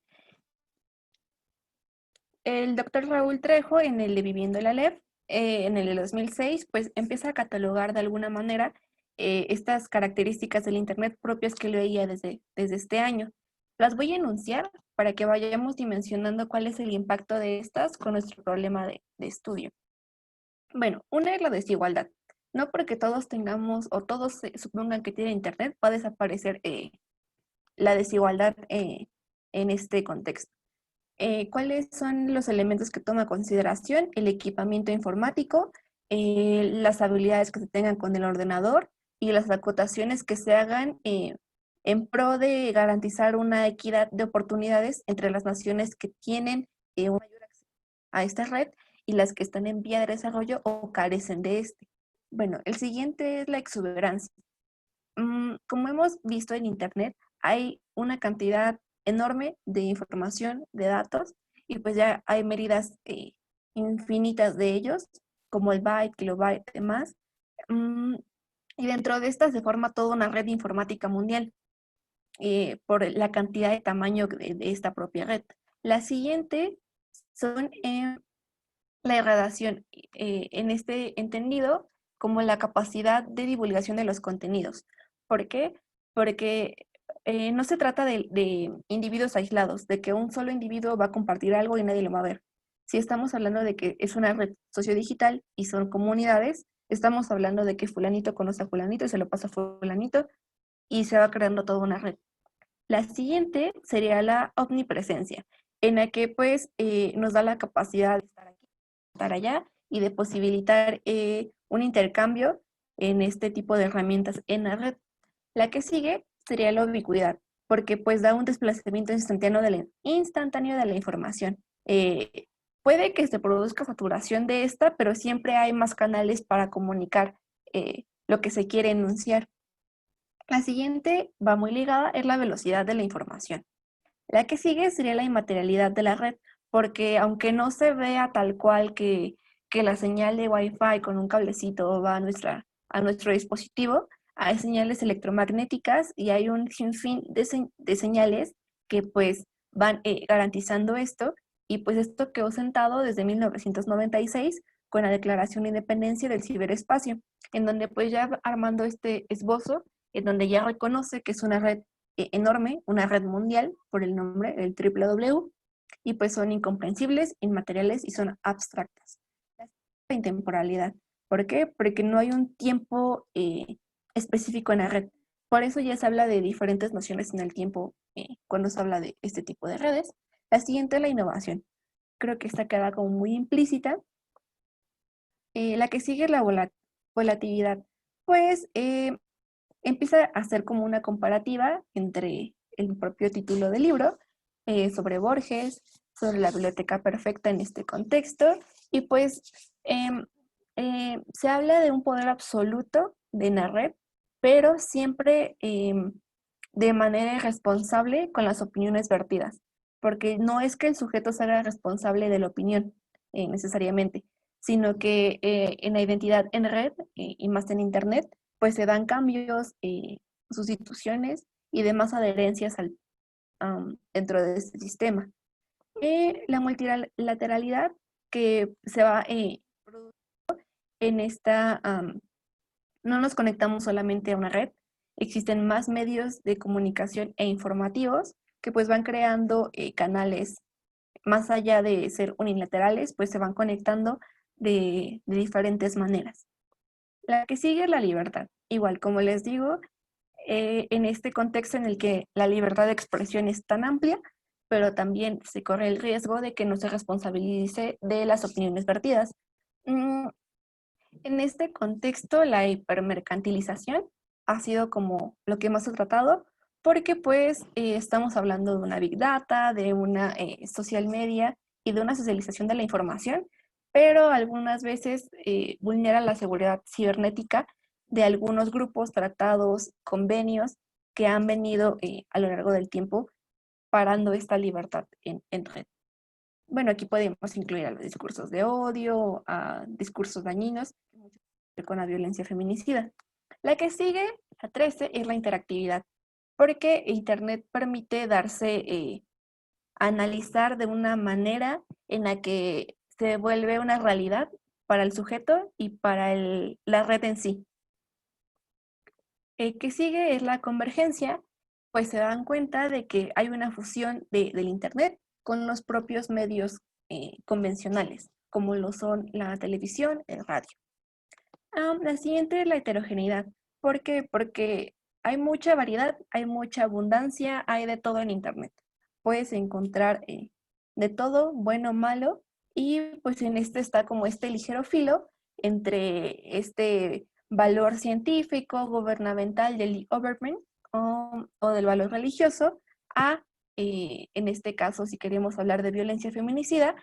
El doctor Raúl Trejo, en el de Viviendo la LEP, en el de 2006, pues empieza a catalogar de alguna manera estas características del Internet propias que leía desde este año. Las voy a enunciar para que vayamos dimensionando cuál es el impacto de estas con nuestro problema de estudio. Bueno, una es la desigualdad. No porque todos tengamos o todos supongan que tienen Internet, va a desaparecer la desigualdad en este contexto. ¿Cuáles son los elementos que toma en consideración? El equipamiento informático, las habilidades que se tengan con el ordenador y las acotaciones que se hagan en pro de garantizar una equidad de oportunidades entre las naciones que tienen un mayor acceso a esta red y las que están en vía de desarrollo o carecen de este. Bueno, el siguiente es la exuberancia. Como hemos visto en Internet, hay una cantidad enorme de información, de datos, y pues ya hay medidas infinitas de ellos, como el byte, kilobyte, demás. Y dentro de estas se forma toda una red informática mundial por la cantidad de tamaño de esta propia red. La siguiente son la irradiación, en este entendido como la capacidad de divulgación de los contenidos. ¿Por qué? Porque no se trata de individuos aislados, de que un solo individuo va a compartir algo y nadie lo va a ver. Si estamos hablando de que es una red sociodigital y son comunidades, estamos hablando de que fulanito conoce a fulanito y se lo pasa a fulanito y se va creando toda una red. La siguiente sería la omnipresencia, en la que pues nos da la capacidad de estar aquí, estar allá y de posibilitar un intercambio en este tipo de herramientas en la red. La que sigue sería la ubicuidad, porque pues da un desplazamiento instantáneo de la información. Puede que se produzca saturación de esta, pero siempre hay más canales para comunicar lo que se quiere enunciar. La siguiente va muy ligada, es la velocidad de la información. La que sigue sería la inmaterialidad de la red, porque aunque no se vea tal cual que la señal de Wi-Fi con un cablecito va a nuestro dispositivo, hay señales electromagnéticas y hay un sinfín de señales que pues van garantizando esto, y pues esto quedó sentado desde 1996 con la Declaración de Independencia del Ciberespacio, en donde pues ya armando este esbozo, en donde ya reconoce que es una red enorme, una red mundial por el nombre, el WWW, y pues son incomprensibles, inmateriales y son abstractas. La intemporalidad. ¿Por qué? Porque no hay un tiempo específico en la red. Por eso ya se habla de diferentes nociones en el tiempo cuando se habla de este tipo de redes. La siguiente es la innovación. Creo que esta queda como muy implícita. La que sigue es la volatilidad. Pues empieza a hacer como una comparativa entre el propio título del libro, sobre Borges, sobre la biblioteca perfecta en este contexto, y pues se habla de un poder absoluto de la red, pero siempre de manera irresponsable con las opiniones vertidas, porque no es que el sujeto se haga responsable de la opinión necesariamente, sino que en la identidad en red y más en Internet, pues se dan cambios, sustituciones y demás adherencias dentro de este sistema. La multilateralidad que se va produciendo en esta, no nos conectamos solamente a una red, existen más medios de comunicación e informativos que pues van creando canales más allá de ser unilaterales, pues se van conectando de diferentes maneras. La que sigue es la libertad. Igual, como les digo, en este contexto en el que la libertad de expresión es tan amplia, pero también se corre el riesgo de que no se responsabilice de las opiniones vertidas. En este contexto, la hipermercantilización ha sido como lo que más he tratado, porque pues estamos hablando de una big data, de una social media, y de una socialización de la información, pero algunas veces vulnera la seguridad cibernética de algunos grupos, tratados, convenios que han venido a lo largo del tiempo parando esta libertad en red. Bueno, aquí podemos incluir a los discursos de odio, a discursos dañinos, con la violencia feminicida. La que sigue, la 13, es la interactividad, porque Internet permite darse analizar de una manera en la que se vuelve una realidad para el sujeto y para la red en sí. El que sigue es la convergencia, pues se dan cuenta de que hay una fusión del Internet con los propios medios convencionales, como lo son la televisión, el radio. La siguiente es la heterogeneidad. ¿Por qué? Porque hay mucha variedad, hay mucha abundancia, hay de todo en Internet. Puedes encontrar de todo, bueno, malo, y pues en este está como este ligero filo entre este valor científico, gubernamental del government o del valor religioso a, en este caso, si queremos hablar de violencia feminicida,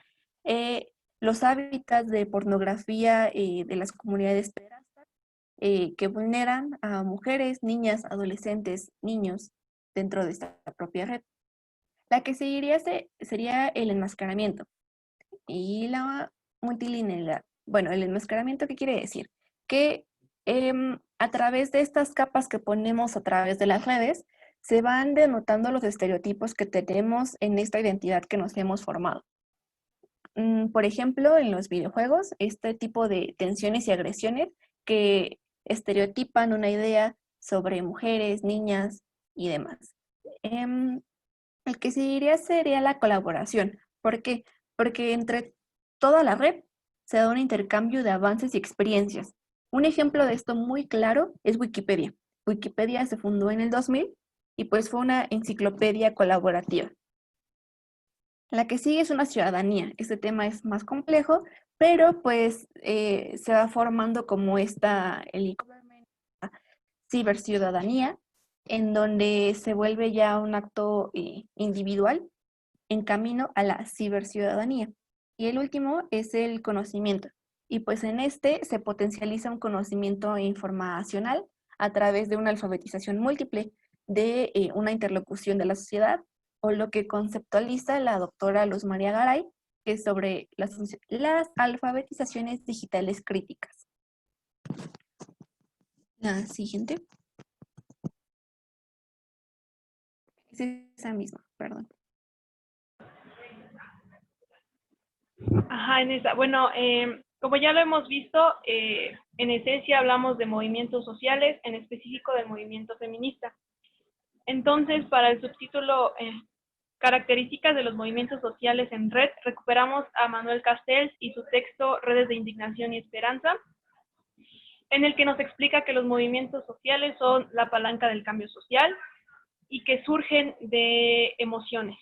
los hábitats de pornografía de las comunidades pederastas que vulneran a mujeres, niñas, adolescentes, niños dentro de esta propia red. La que seguiría sería el enmascaramiento y la multilinealidad. Bueno, el enmascaramiento, ¿qué quiere decir? Que a través de estas capas que ponemos a través de las redes, se van denotando los estereotipos que tenemos en esta identidad que nos hemos formado. Por ejemplo, en los videojuegos, este tipo de tensiones y agresiones que estereotipan una idea sobre mujeres, niñas y demás. El que seguiría sería la colaboración. ¿Por qué? Porque entre toda la red se da un intercambio de avances y experiencias. Un ejemplo de esto muy claro es Wikipedia. Wikipedia se fundó en el 2000 y pues fue una enciclopedia colaborativa. La que sigue es una ciudadanía. Este tema es más complejo, pero pues se va formando como el e-government, ciberciudadanía, en donde se vuelve ya un acto individual en camino a la ciberciudadanía. Y el último es el conocimiento. Y pues en este se potencializa un conocimiento informacional a través de una alfabetización múltiple, de una interlocución de la sociedad, o lo que conceptualiza la doctora Luz María Garay, que es sobre las alfabetizaciones digitales críticas. La siguiente. Es esa misma, perdón. Ajá, en esa. Bueno, como ya lo hemos visto, en esencia hablamos de movimientos sociales, en específico del movimiento feminista. Entonces, para el subtítulo Características de los movimientos sociales en red, recuperamos a Manuel Castells y su texto Redes de Indignación y Esperanza, en el que nos explica que los movimientos sociales son la palanca del cambio social y que surgen de emociones,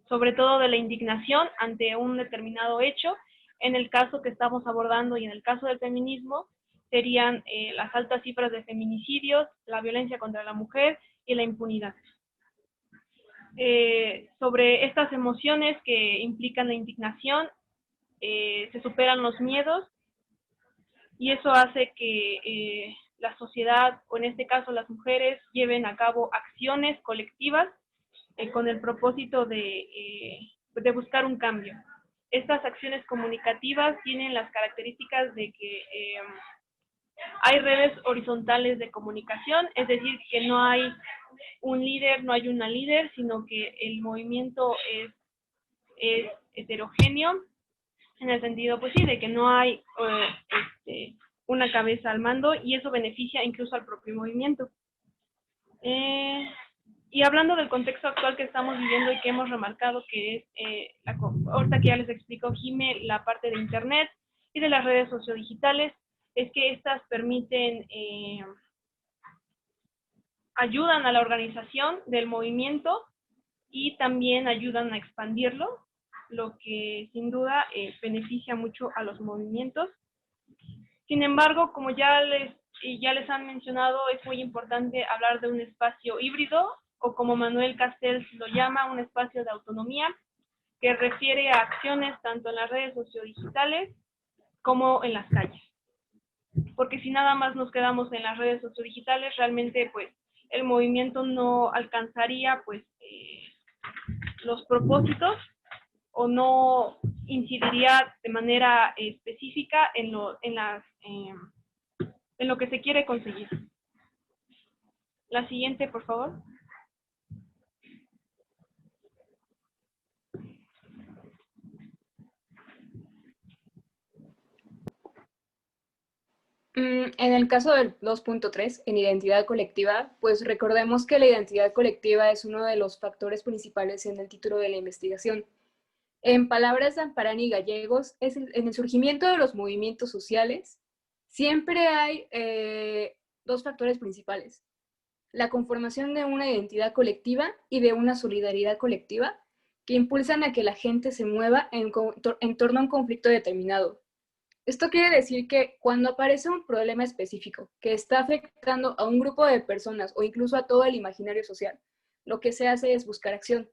sobre todo de la indignación ante un determinado hecho. En el caso que estamos abordando y en el caso del feminismo, serían las altas cifras de feminicidios, la violencia contra la mujer y la impunidad. Sobre estas emociones que implican la indignación, se superan los miedos y eso hace que la sociedad, o en este caso las mujeres, lleven a cabo acciones colectivas con el propósito de buscar un cambio. Estas acciones comunicativas tienen las características de que hay redes horizontales de comunicación, es decir, que no hay un líder, no hay una líder, sino que el movimiento es heterogéneo, en el sentido, pues sí, de que no hay una cabeza al mando, y eso beneficia incluso al propio movimiento. Y hablando del contexto actual que estamos viviendo y que hemos remarcado, que es, ahorita que ya les explicó Jime, la parte de Internet y de las redes sociodigitales, es que estas permiten, ayudan a la organización del movimiento y también ayudan a expandirlo, lo que sin duda beneficia mucho a los movimientos. Sin embargo, como ya les han mencionado, es muy importante hablar de un espacio híbrido, o como Manuel Castells lo llama, un espacio de autonomía, que refiere a acciones tanto en las redes sociodigitales como en las calles. Porque si nada más nos quedamos en las redes sociodigitales, realmente pues el movimiento no alcanzaría pues los propósitos o no incidiría de manera específica en lo que se quiere conseguir. La siguiente, por favor. En el caso del 2.3, en identidad colectiva, pues recordemos que la identidad colectiva es uno de los factores principales en el título de la investigación. En palabras de Amparani Gallegos, en el surgimiento de los movimientos sociales, siempre hay dos factores principales: la conformación de una identidad colectiva y de una solidaridad colectiva que impulsan a que la gente se mueva en torno a un conflicto determinado. Esto quiere decir que cuando aparece un problema específico que está afectando a un grupo de personas o incluso a todo el imaginario social, lo que se hace es buscar acción.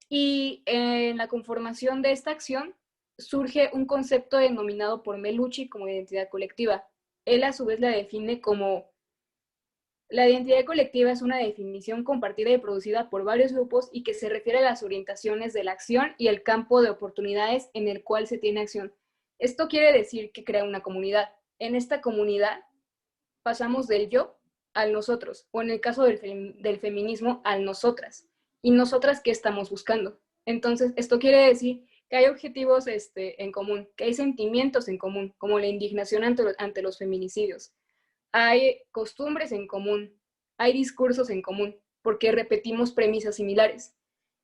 Y en la conformación de esta acción surge un concepto denominado por Melucci como identidad colectiva. Él a su vez la define como: la identidad colectiva es una definición compartida y producida por varios grupos y que se refiere a las orientaciones de la acción y el campo de oportunidades en el cual se tiene acción. Esto quiere decir que crea una comunidad. En esta comunidad pasamos del yo al nosotros, o en el caso del feminismo, al nosotras. ¿Y nosotras qué estamos buscando? Entonces, esto quiere decir que hay objetivos en común, que hay sentimientos en común, como la indignación ante los feminicidios. Hay costumbres en común, hay discursos en común, porque repetimos premisas similares.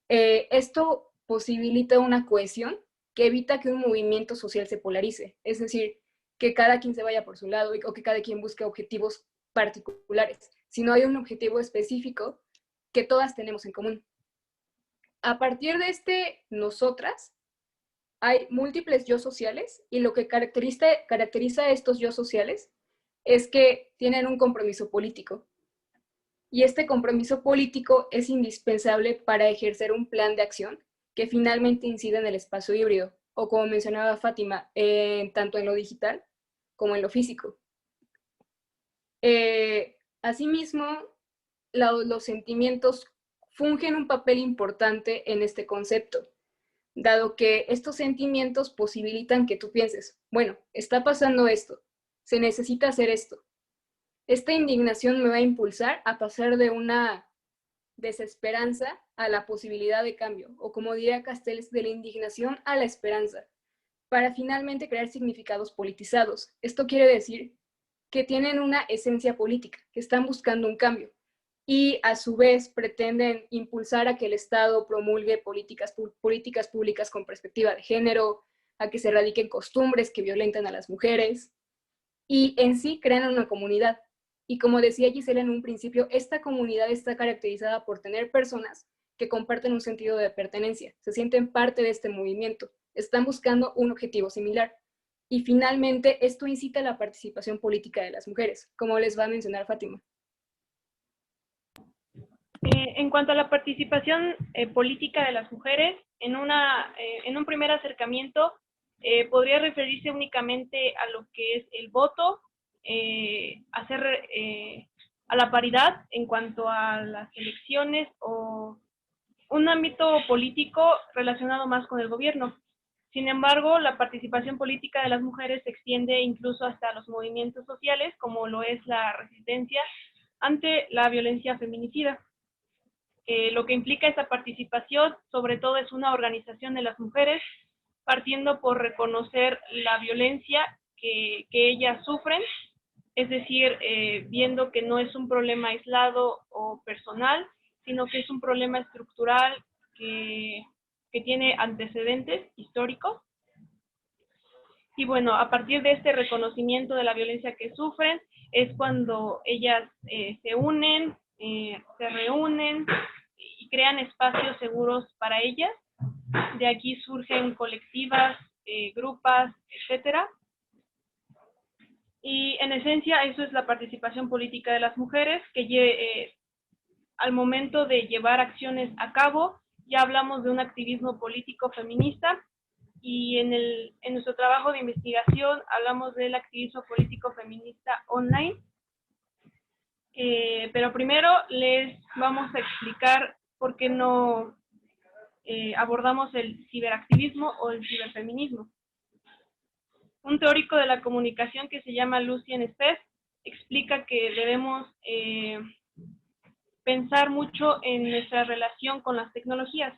Esto posibilita una cohesión que evita que un movimiento social se polarice, es decir, que cada quien se vaya por su lado o que cada quien busque objetivos particulares, sino hay un objetivo específico que todas tenemos en común. A partir de nosotras, hay múltiples yo sociales y lo que caracteriza a estos yo sociales es que tienen un compromiso político. Y este compromiso político es indispensable para ejercer un plan de acción que finalmente incida en el espacio híbrido, o como mencionaba Fátima, tanto en lo digital como en lo físico. Asimismo, los sentimientos fungen un papel importante en este concepto, dado que estos sentimientos posibilitan que tú pienses: bueno, está pasando esto, se necesita hacer esto. Esta indignación me va a impulsar a pasar de una desesperanza a la posibilidad de cambio, o como diría Castells, de la indignación a la esperanza, para finalmente crear significados politizados. Esto quiere decir que tienen una esencia política, que están buscando un cambio y a su vez pretenden impulsar a que el Estado promulgue políticas públicas con perspectiva de género, a que se erradiquen costumbres que violentan a las mujeres y en sí crean una comunidad. Y como decía Gisela en un principio, esta comunidad está caracterizada por tener personas que comparten un sentido de pertenencia, se sienten parte de este movimiento, están buscando un objetivo similar. Y finalmente, esto incita a la participación política de las mujeres, como les va a mencionar Fátima. En cuanto a la participación política de las mujeres, en un primer acercamiento podría referirse únicamente a lo que es el voto, a la paridad en cuanto a las elecciones o un ámbito político relacionado más con el gobierno. Sin embargo, la participación política de las mujeres se extiende incluso hasta los movimientos sociales, como lo es la resistencia ante la violencia feminicida. Lo que implica esta participación, sobre todo, es una organización de las mujeres, partiendo por reconocer la violencia que ellas sufren, es decir, viendo que no es un problema aislado o personal, sino que es un problema estructural que tiene antecedentes históricos. Y bueno, a partir de este reconocimiento de la violencia que sufren, es cuando ellas se unen, se reúnen y crean espacios seguros para ellas. De aquí surgen colectivas, grupas, etcétera. Y en esencia eso es la participación política de las mujeres, que al momento de llevar acciones a cabo, ya hablamos de un activismo político feminista, y en nuestro trabajo de investigación hablamos del activismo político feminista online. Pero primero les vamos a explicar por qué no abordamos el ciberactivismo o el ciberfeminismo. Un teórico de la comunicación que se llama Lucien Speth explica que debemos pensar mucho en nuestra relación con las tecnologías.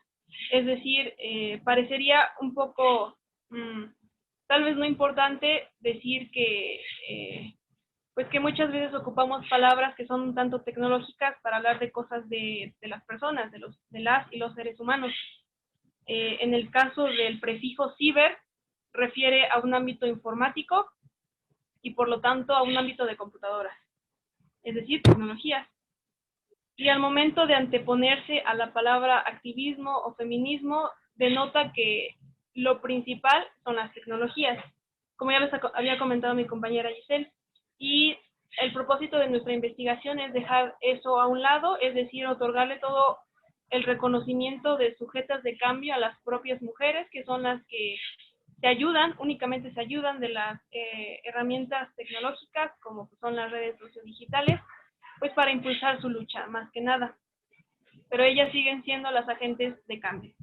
Es decir, parecería un poco, tal vez no importante decir que, pues que muchas veces ocupamos palabras que son un tanto tecnológicas para hablar de cosas de las personas, de las y los seres humanos. En el caso del prefijo ciber, refiere a un ámbito informático y por lo tanto a un ámbito de computadoras, es decir, tecnologías. Y al momento de anteponerse a la palabra activismo o feminismo, denota que lo principal son las tecnologías, como ya les había comentado mi compañera Giselle. Y el propósito de nuestra investigación es dejar eso a un lado, es decir, otorgarle todo el reconocimiento de sujetas de cambio a las propias mujeres, que son las que se ayudan, únicamente se ayudan de las herramientas tecnológicas, como son las redes sociodigitales, pues para impulsar su lucha, más que nada. Pero ellas siguen siendo las agentes de cambio.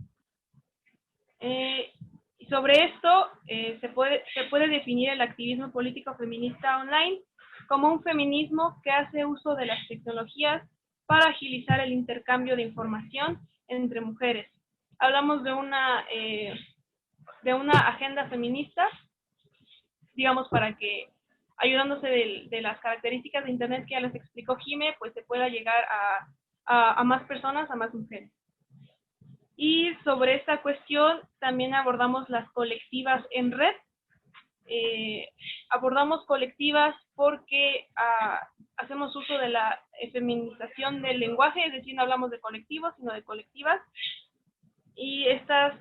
Y sobre esto, se puede definir el activismo político feminista online como un feminismo que hace uso de las tecnologías para agilizar el intercambio de información entre mujeres. Hablamos de una agenda feminista, digamos, para que, ayudándose de las características de Internet que ya les explicó Jime, pues se pueda llegar a más personas, a más mujeres. Y sobre esta cuestión también abordamos las colectivas en red. Abordamos colectivas porque hacemos uso de la feminización del lenguaje, es decir, no hablamos de colectivos, sino de colectivas. Y estas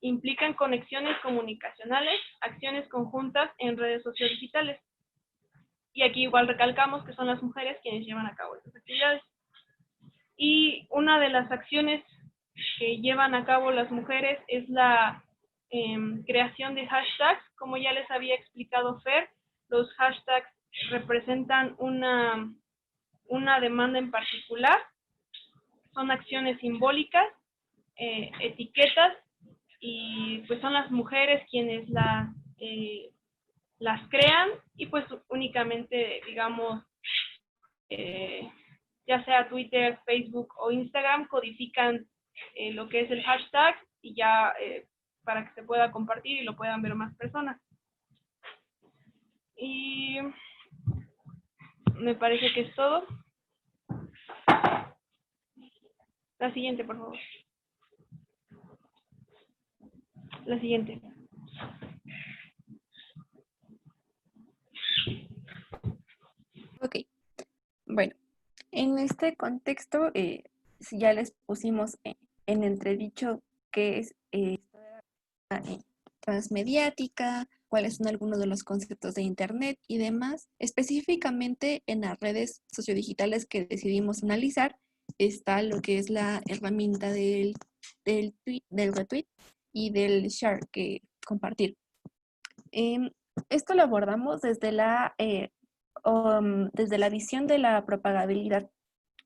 implican conexiones comunicacionales, acciones conjuntas en redes sociodigitales. Y aquí igual recalcamos que son las mujeres quienes llevan a cabo estas actividades. Y una de las acciones que llevan a cabo las mujeres es la creación de hashtags. Como ya les había explicado Fer, los hashtags representan una demanda en particular, son acciones simbólicas, etiquetas, y pues son las mujeres quienes las crean, y pues únicamente, digamos, ya sea Twitter, Facebook o Instagram, codifican lo que es el hashtag y ya para que se pueda compartir y lo puedan ver más personas. Y me parece que es todo. La siguiente, por favor. La siguiente. Ok, bueno, en este contexto ya les pusimos en entredicho qué es transmediática, cuáles son algunos de los conceptos de Internet y demás. Específicamente en las redes sociodigitales que decidimos analizar está lo que es la herramienta del retweet y del share, que compartir. Esto lo abordamos desde la visión de la propagabilidad.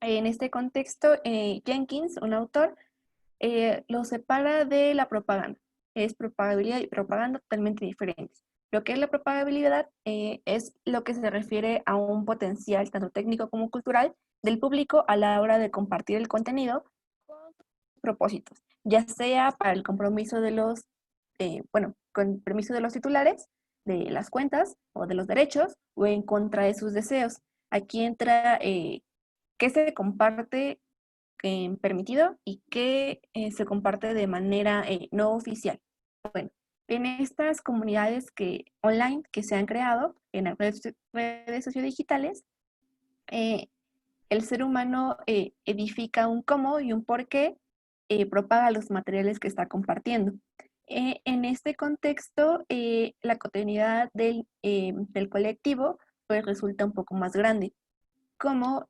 En este contexto, Jenkins, un autor, lo separa de la propaganda. Es propagabilidad y propaganda totalmente diferentes. Lo que es la propagabilidad es lo que se refiere a un potencial, tanto técnico como cultural, del público a la hora de compartir el contenido con propósitos, ya sea para el compromiso de los, con permiso de los titulares, de las cuentas o de los derechos, o en contra de sus deseos. Aquí entra qué se comparte permitido y qué se comparte de manera no oficial. Bueno, en estas comunidades online que se han creado en las redes sociodigitales, el ser humano edifica un cómo y un por qué propaga los materiales que está compartiendo. En este contexto, la cotidianidad del colectivo pues resulta un poco más grande, como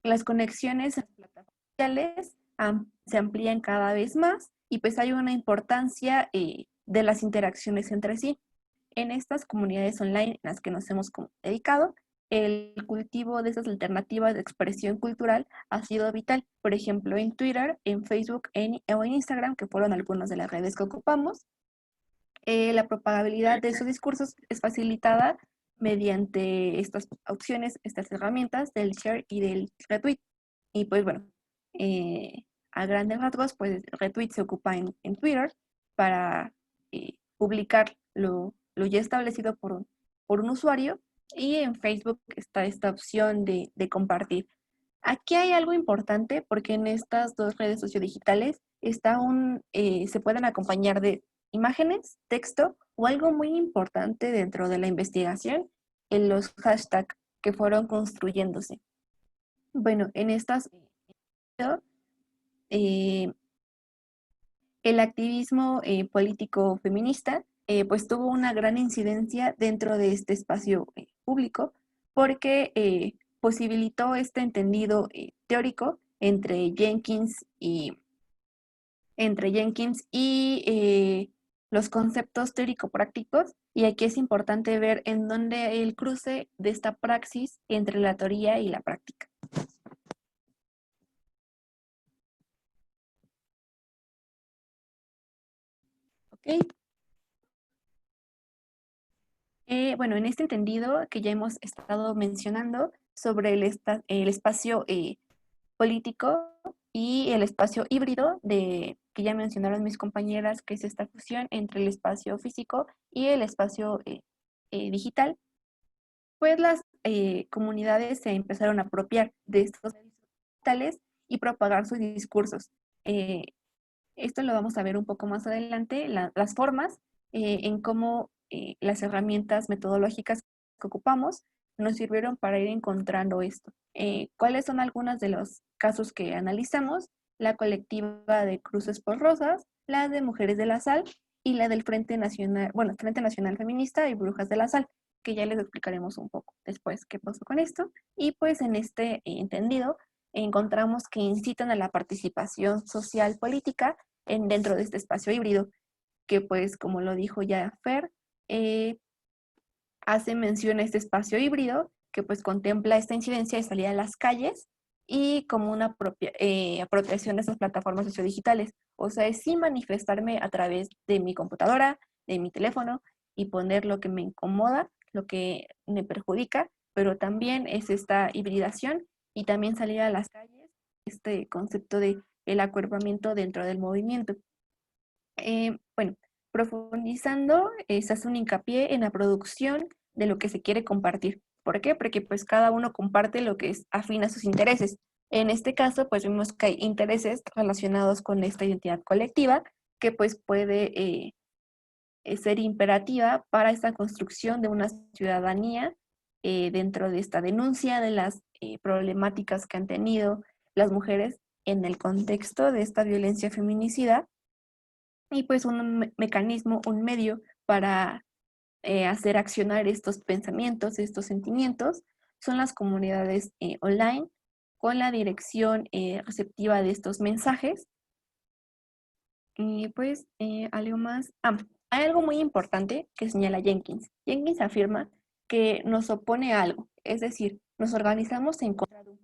las conexiones a las plataformas sociales se amplían cada vez más y pues hay una importancia de las interacciones entre sí. En estas comunidades online en las que nos hemos dedicado, el cultivo de esas alternativas de expresión cultural ha sido vital. Por ejemplo, en Twitter, en Facebook o en Instagram, que fueron algunas de las redes que ocupamos, la propagabilidad de esos discursos es facilitada mediante estas opciones, estas herramientas del share y del retweet. Y pues bueno, a grandes rasgos, pues el retweet se ocupa en Twitter para publicar lo ya establecido por un usuario, y en Facebook está esta opción de compartir. Aquí hay algo importante porque en estas dos redes sociodigitales se pueden acompañar de imágenes, texto o algo muy importante dentro de la investigación, en los hashtags que fueron construyéndose. Bueno, en estas el activismo político feminista pues tuvo una gran incidencia dentro de este espacio público porque posibilitó este entendido teórico entre Jenkins y los conceptos teórico-prácticos, y aquí es importante ver en dónde el cruce de esta praxis entre la teoría y la práctica. Ok. Bueno, en este entendido que ya hemos estado mencionando sobre el espacio político y el espacio híbrido que ya mencionaron mis compañeras, que es esta fusión entre el espacio físico y el espacio digital, pues las comunidades se empezaron a apropiar de estos digitales y propagar sus discursos. Esto lo vamos a ver un poco más adelante, las formas en cómo las herramientas metodológicas que ocupamos nos sirvieron para ir encontrando esto. ¿Cuáles son algunos de los casos que analizamos? La colectiva de Cruces por Rosas, la de Mujeres de la Sal y la del Frente Nacional Feminista y Brujas de la Sal, que ya les explicaremos un poco después qué pasó con esto. Y pues en este entendido encontramos que incitan a la participación social política dentro de este espacio híbrido, que pues como lo dijo ya Fer, hace mención a este espacio híbrido que pues contempla esta incidencia de salir a las calles y como una apropiación de esas plataformas sociodigitales. O sea, es sí manifestarme a través de mi computadora, de mi teléfono, y poner lo que me incomoda, lo que me perjudica, pero también es esta hibridación y también salir a las calles, este concepto de el acuerpamiento dentro del movimiento. Bueno, profundizando, se hace un hincapié en la producción de lo que se quiere compartir. ¿Por qué? Porque pues cada uno comparte lo que es afín a sus intereses. En este caso, pues vemos que hay intereses relacionados con esta identidad colectiva que pues puede ser imperativa para esta construcción de una ciudadanía dentro de esta denuncia de las problemáticas que han tenido las mujeres en el contexto de esta violencia feminicida, y pues un mecanismo, un medio para hacer accionar estos pensamientos, estos sentimientos, son las comunidades online con la dirección receptiva de estos mensajes. Y pues algo más. Hay algo muy importante que señala Jenkins. Jenkins afirma que nos opone a algo, es decir, nos organizamos en contra de un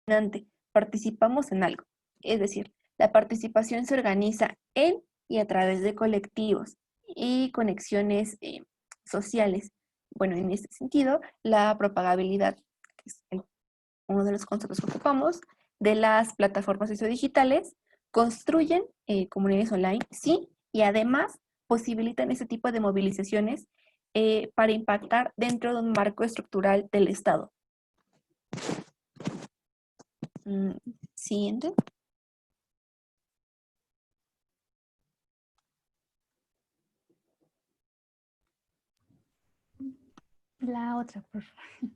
dominante, participamos en algo. Es decir, la participación se organiza en y a través de colectivos y conexiones sociales. Bueno, en este sentido, la propagabilidad, que es uno de los conceptos que ocupamos, de las plataformas sociodigitales, construyen comunidades online, sí, y además posibilitan ese tipo de movilizaciones para impactar dentro de un marco estructural del Estado. Siguiente. La otra, por favor.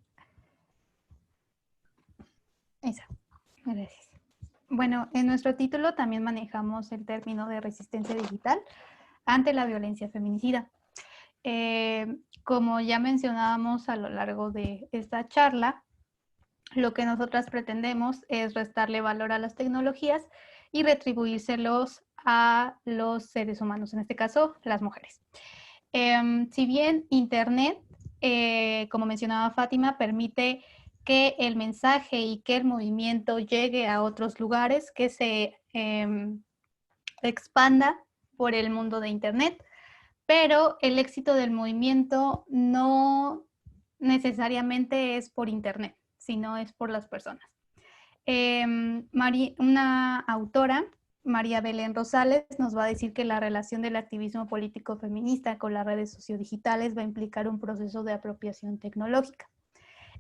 Esa. Gracias. Bueno, en nuestro título también manejamos el término de resistencia digital ante la violencia feminicida. Como ya mencionábamos a lo largo de esta charla, lo que nosotras pretendemos es restarle valor a las tecnologías y retribuírselos a los seres humanos, en este caso, las mujeres. Si bien Internet, como mencionaba Fátima, permite que el mensaje y que el movimiento llegue a otros lugares, que se expanda por el mundo de Internet, pero el éxito del movimiento no necesariamente es por Internet, sino es por las personas. Una autora, María Belén Rosales, nos va a decir que la relación del activismo político feminista con las redes sociodigitales va a implicar un proceso de apropiación tecnológica.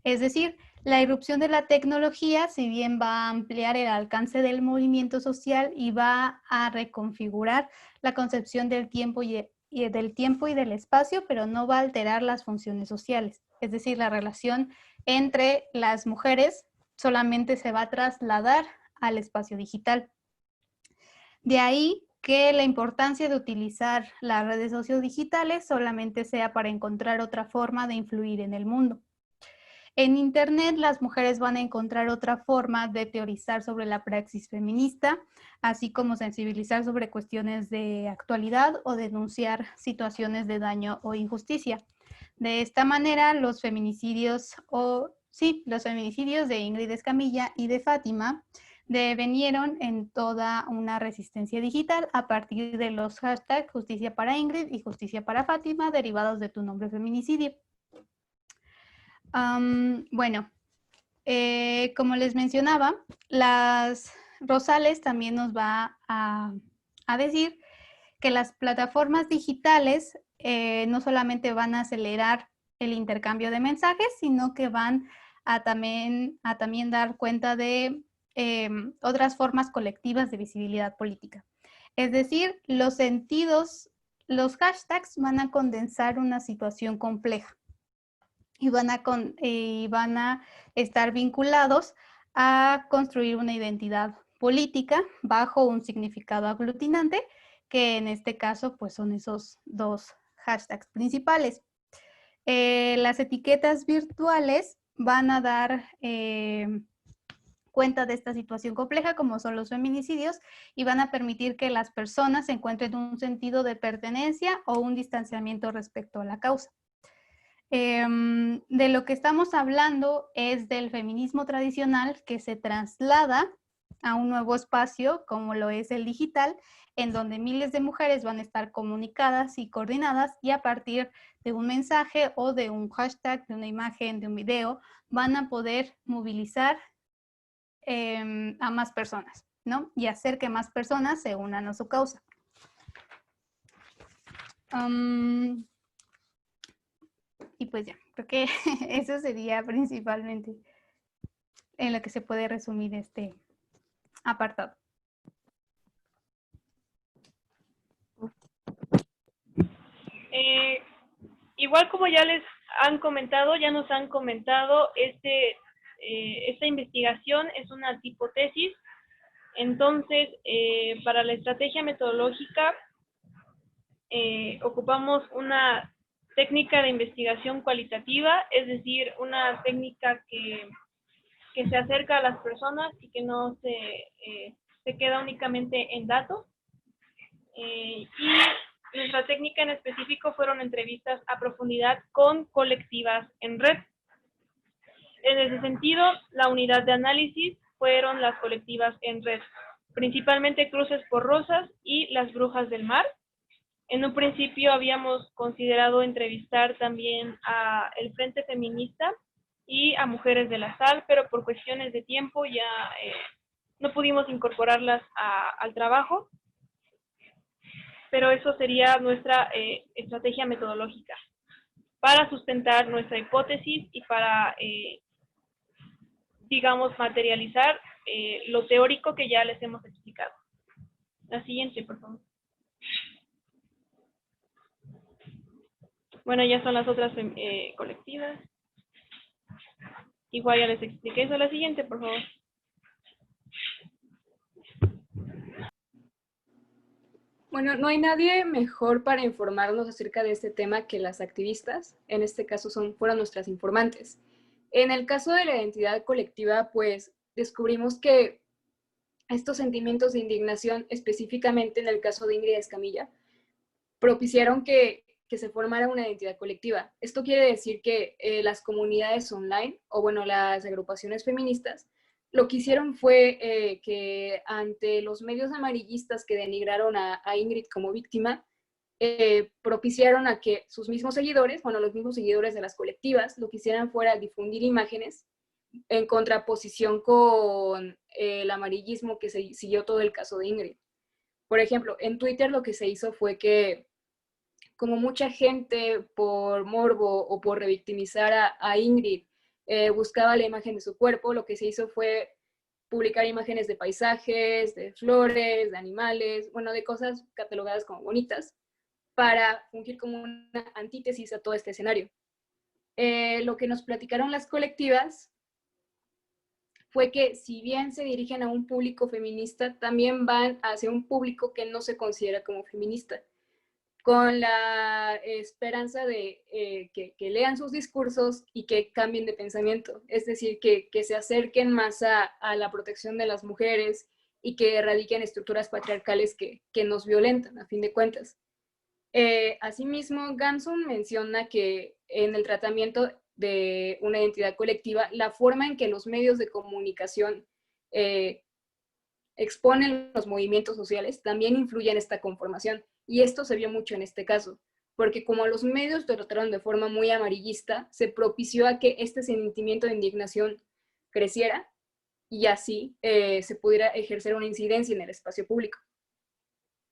Es decir, la irrupción de la tecnología, si bien va a ampliar el alcance del movimiento social y va a reconfigurar la concepción del tiempo y del espacio, pero no va a alterar las funciones sociales. Es decir, la relación entre las mujeres solamente se va a trasladar al espacio digital. De ahí que la importancia de utilizar las redes sociodigitales solamente sea para encontrar otra forma de influir en el mundo. En Internet, las mujeres van a encontrar otra forma de teorizar sobre la praxis feminista, así como sensibilizar sobre cuestiones de actualidad o denunciar situaciones de daño o injusticia. De esta manera, los feminicidios de Ingrid Escamilla y de Fátima devenieron en toda una resistencia digital a partir de los hashtags Justicia para Ingrid y Justicia para Fátima, derivados de Tu Nombre Feminicidio. Como les mencionaba, las Rosales también nos va a decir que las plataformas digitales no solamente van a acelerar el intercambio de mensajes, sino que van a también dar cuenta de otras formas colectivas de visibilidad política. Es decir, los hashtags van a condensar una situación compleja y van a estar vinculados a construir una identidad política bajo un significado aglutinante, que en este caso pues son esos dos hashtags principales. Las etiquetas virtuales van a dar cuenta de esta situación compleja, como son los feminicidios, y van a permitir que las personas encuentren un sentido de pertenencia o un distanciamiento respecto a la causa. De lo que estamos hablando es del feminismo tradicional que se traslada a un nuevo espacio como lo es el digital, en donde miles de mujeres van a estar comunicadas y coordinadas, y a partir de un mensaje o de un hashtag, de una imagen, de un video, van a poder movilizar a más personas, ¿no? Y hacer que más personas se unan a su causa. Y pues ya, creo que eso sería principalmente en lo que se puede resumir este apartado. Igual como ya les han comentado, ya nos han comentado, esta investigación es una tipo tesis. Entonces, para la estrategia metodológica, ocupamos una técnica de investigación cualitativa, es decir, una técnica que se acerca a las personas y que no se queda únicamente en datos. Y nuestra técnica en específico fueron entrevistas a profundidad con colectivas en red. En ese sentido, la unidad de análisis fueron las colectivas en red, principalmente Cruces por Rosas y Las Brujas del Mar. En un principio habíamos considerado entrevistar también a el Frente Feminista y a Mujeres de la Sal, pero por cuestiones de tiempo ya no pudimos incorporarlas al trabajo. Pero eso sería nuestra estrategia metodológica para sustentar nuestra hipótesis y para, digamos, materializar lo teórico que ya les hemos explicado. La siguiente, por favor. Bueno, ya son las otras colectivas. Igual ya les expliqué eso. La siguiente, por favor. Bueno, no hay nadie mejor para informarnos acerca de este tema que las activistas. En este caso fueron nuestras informantes. En el caso de la identidad colectiva, pues descubrimos que Estos sentimientos de indignación, específicamente en el caso de Ingrid Escamilla, propiciaron que se formara una identidad colectiva. Esto quiere decir que las comunidades online, o bueno, las agrupaciones feministas, lo que hicieron fue que ante los medios amarillistas que denigraron a Ingrid como víctima, propiciaron a que sus mismos seguidores, bueno, los mismos seguidores de las colectivas, lo que hicieran fuera difundir imágenes en contraposición con el amarillismo que se siguió todo el caso de Ingrid. Por ejemplo, en Twitter lo que se hizo fue que, como mucha gente por morbo o por revictimizar a Ingrid buscaba la imagen de su cuerpo, lo que se hizo fue publicar imágenes de paisajes, de flores, de animales, bueno, de cosas catalogadas como bonitas, para fungir como una antítesis a todo este escenario. Lo que nos platicaron las colectivas fue que si bien se dirigen a un público feminista, también van hacia un público que no se considera como feminista, con la esperanza de que lean sus discursos y que cambien de pensamiento, es decir, que se acerquen más a la protección de las mujeres y que erradiquen estructuras patriarcales que nos violentan, a fin de cuentas. Asimismo, Ganson menciona que en el tratamiento de una identidad colectiva, la forma en que los medios de comunicación exponen los movimientos sociales también influye en esta conformación. Y esto se vio mucho en este caso, porque como los medios lo trataron de forma muy amarillista, se propició a que este sentimiento de indignación creciera y así se pudiera ejercer una incidencia en el espacio público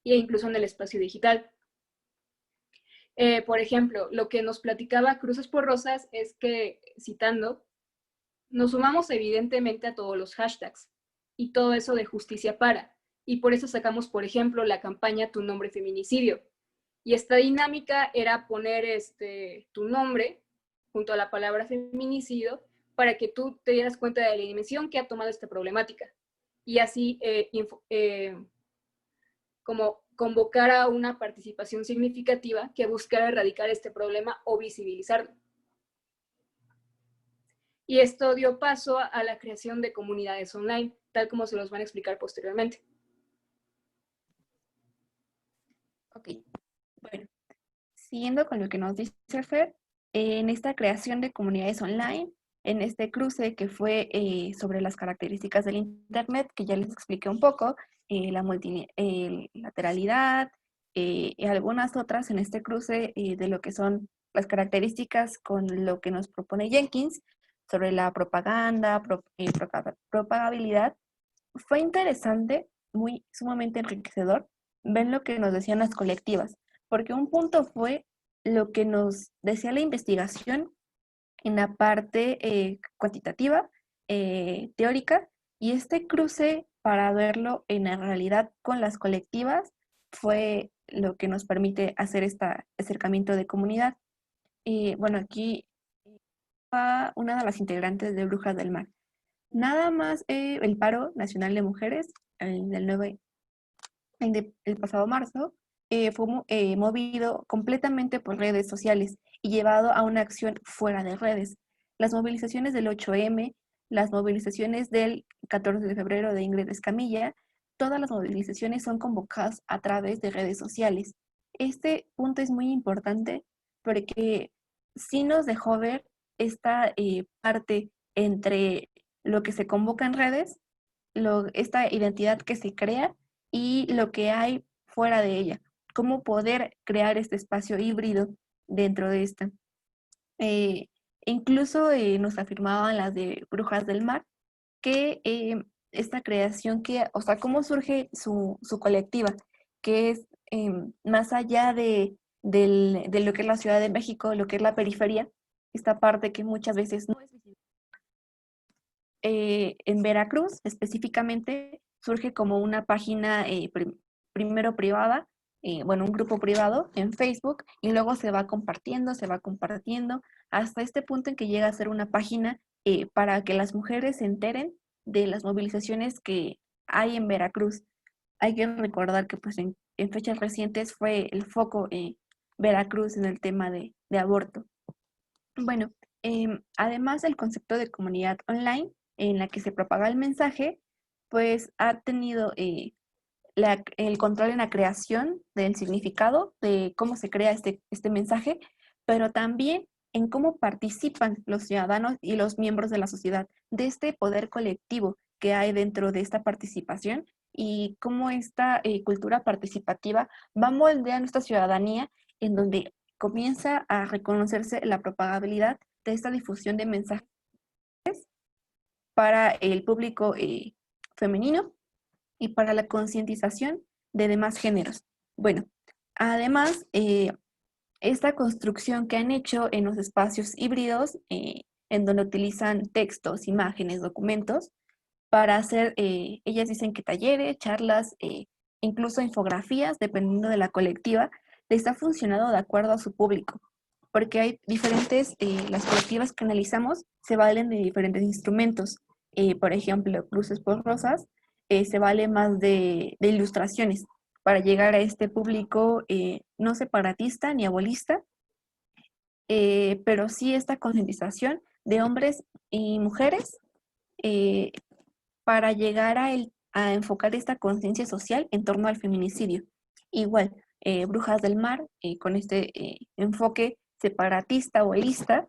e incluso en el espacio digital. Por ejemplo, lo que nos platicaba Cruces por Rosas es que, citando, nos sumamos evidentemente a todos los hashtags y todo eso de justicia para, y por eso sacamos, por ejemplo, la campaña Tu Nombre Feminicidio. Y esta dinámica era poner tu nombre junto a la palabra feminicidio para que tú te dieras cuenta de la dimensión que ha tomado esta problemática. Y así como convocar a una participación significativa que buscara erradicar este problema o visibilizarlo. Y esto dio paso a la creación de comunidades online, tal como se los van a explicar posteriormente. Ok, bueno, siguiendo con lo que nos dice Fer, en esta creación de comunidades online, en este cruce que fue sobre las características del Internet, que ya les expliqué un poco, la multilateralidad y algunas otras en este cruce de lo que son las características con lo que nos propone Jenkins sobre la propaganda, propagabilidad, fue interesante, muy sumamente enriquecedor, ver lo que nos decían las colectivas, porque un punto fue lo que nos decía la investigación en la parte cuantitativa, teórica, y este cruce para verlo en la realidad con las colectivas fue lo que nos permite hacer este acercamiento de comunidad. Bueno, aquí va una de las integrantes de Brujas del Mar. Nada más el paro nacional de mujeres, el pasado marzo, fue movido completamente por redes sociales y llevado a una acción fuera de redes. Las movilizaciones del 8M, las movilizaciones del 14 de febrero de Ingrid Escamilla, todas las movilizaciones son convocadas a través de redes sociales. Este punto es muy importante porque sí nos dejó ver esta parte entre lo que se convoca en redes, esta identidad que se crea y lo que hay fuera de ella. Cómo poder crear este espacio híbrido dentro de esta. Incluso nos afirmaban las de Brujas del Mar que esta creación, o sea, cómo surge su colectiva, que es más allá de lo que es la Ciudad de México, lo que es la periferia, esta parte que muchas veces no es visible. En Veracruz, específicamente, surge como una página primero privada, bueno, un grupo privado en Facebook, y luego se va compartiendo, hasta este punto en que llega a ser una página para que las mujeres se enteren de las movilizaciones que hay en Veracruz. Hay que recordar que pues, en fechas recientes fue el foco Veracruz en el tema de aborto. Bueno, además del concepto de comunidad online, en la que se propaga el mensaje, pues ha tenido el control en la creación del significado, de cómo se crea este mensaje, pero también en cómo participan los ciudadanos y los miembros de la sociedad, de este poder colectivo que hay dentro de esta participación y cómo esta cultura participativa va a moldear nuestra ciudadanía en donde comienza a reconocerse la propagabilidad de esta difusión de mensajes para el público femenino y para la concientización de demás géneros. Bueno, además, esta construcción que han hecho en los espacios híbridos, en donde utilizan textos, imágenes, documentos, para hacer, ellas dicen que talleres, charlas, incluso infografías, dependiendo de la colectiva, les ha funcionado de acuerdo a su público, porque hay diferentes, las colectivas que analizamos se valen de diferentes instrumentos. Por ejemplo, Cruces por Rosas se vale más de ilustraciones para llegar a este público no separatista ni abolista, pero sí esta concientización de hombres y mujeres eh, para llegar a enfocar esta conciencia social en torno al feminicidio. Igual, Brujas del Mar, con este enfoque separatista o elista,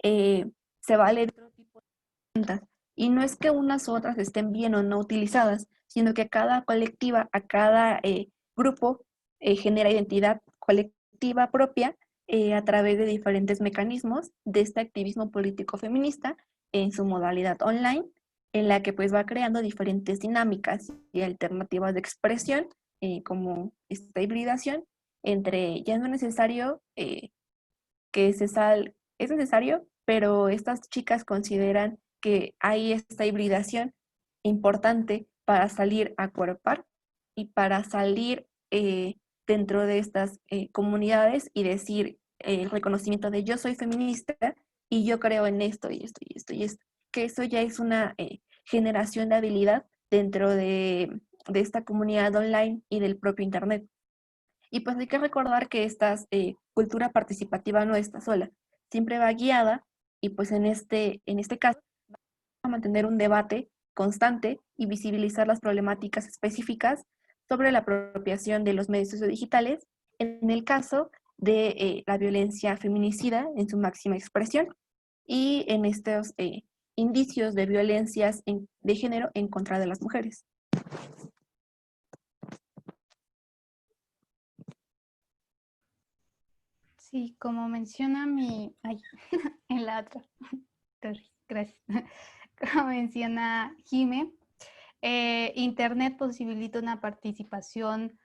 se vale de otro tipo de herramientas. Y no es que unas u otras estén bien o no utilizadas, sino que cada colectiva, a cada grupo, genera identidad colectiva propia a través de diferentes mecanismos de este activismo político feminista en su modalidad online, en la que pues va creando diferentes dinámicas y alternativas de expresión, como esta hibridación entre ya no es necesario es necesario, pero estas chicas consideran que hay esta hibridación importante para salir a cuerpar y para salir dentro de estas comunidades y decir el reconocimiento de yo soy feminista y yo creo en esto y esto y esto y esto, que eso ya es una generación de habilidad dentro de esta comunidad online y del propio Internet. Y pues hay que recordar que esta cultura participativa no está sola, siempre va guiada y pues en este caso va a mantener un debate constante y visibilizar las problemáticas específicas sobre la apropiación de los medios sociodigitales en el caso de la violencia feminicida en su máxima expresión y en estos indicios de violencias de género en contra de las mujeres. Sí, como menciona en la otra, gracias, como menciona Jime, Internet posibilita una participación,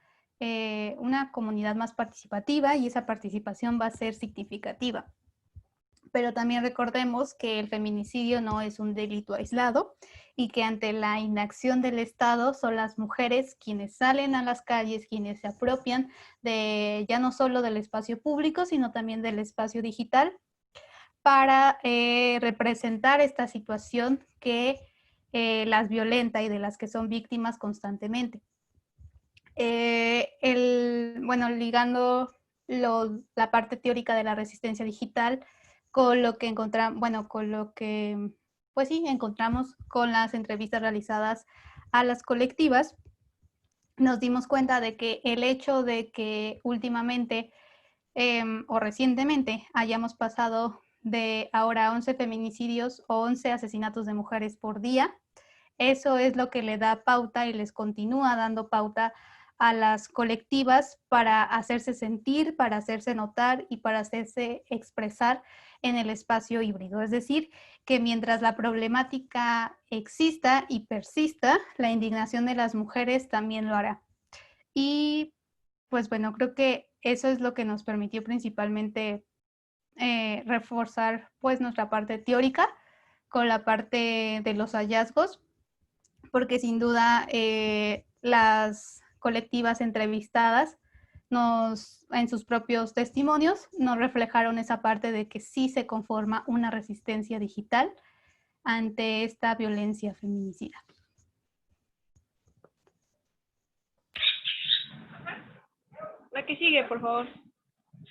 una comunidad más participativa y esa participación va a ser significativa. Pero también recordemos que el feminicidio no es un delito aislado y que ante la inacción del Estado son las mujeres quienes salen a las calles, quienes se apropian de ya no solo del espacio público, sino también del espacio digital para representar esta situación que las violenta y de las que son víctimas constantemente. Bueno, ligando la parte teórica de la resistencia digital con lo que encontramos, bueno, con lo que, pues sí, encontramos con las entrevistas realizadas a las colectivas, nos dimos cuenta de que el hecho de que últimamente o recientemente hayamos pasado de ahora 11 feminicidios o 11 asesinatos de mujeres por día, eso es lo que le da pauta y les continúa dando pauta a las colectivas para hacerse sentir, para hacerse notar y para hacerse expresar en el espacio híbrido. Es decir, que mientras la problemática exista y persista, la indignación de las mujeres también lo hará. Y pues bueno, creo que eso es lo que nos permitió principalmente reforzar pues nuestra parte teórica con la parte de los hallazgos, porque sin duda las colectivas entrevistadas en sus propios testimonios nos reflejaron esa parte de que sí se conforma una resistencia digital ante esta violencia feminicida. La que sigue, por favor.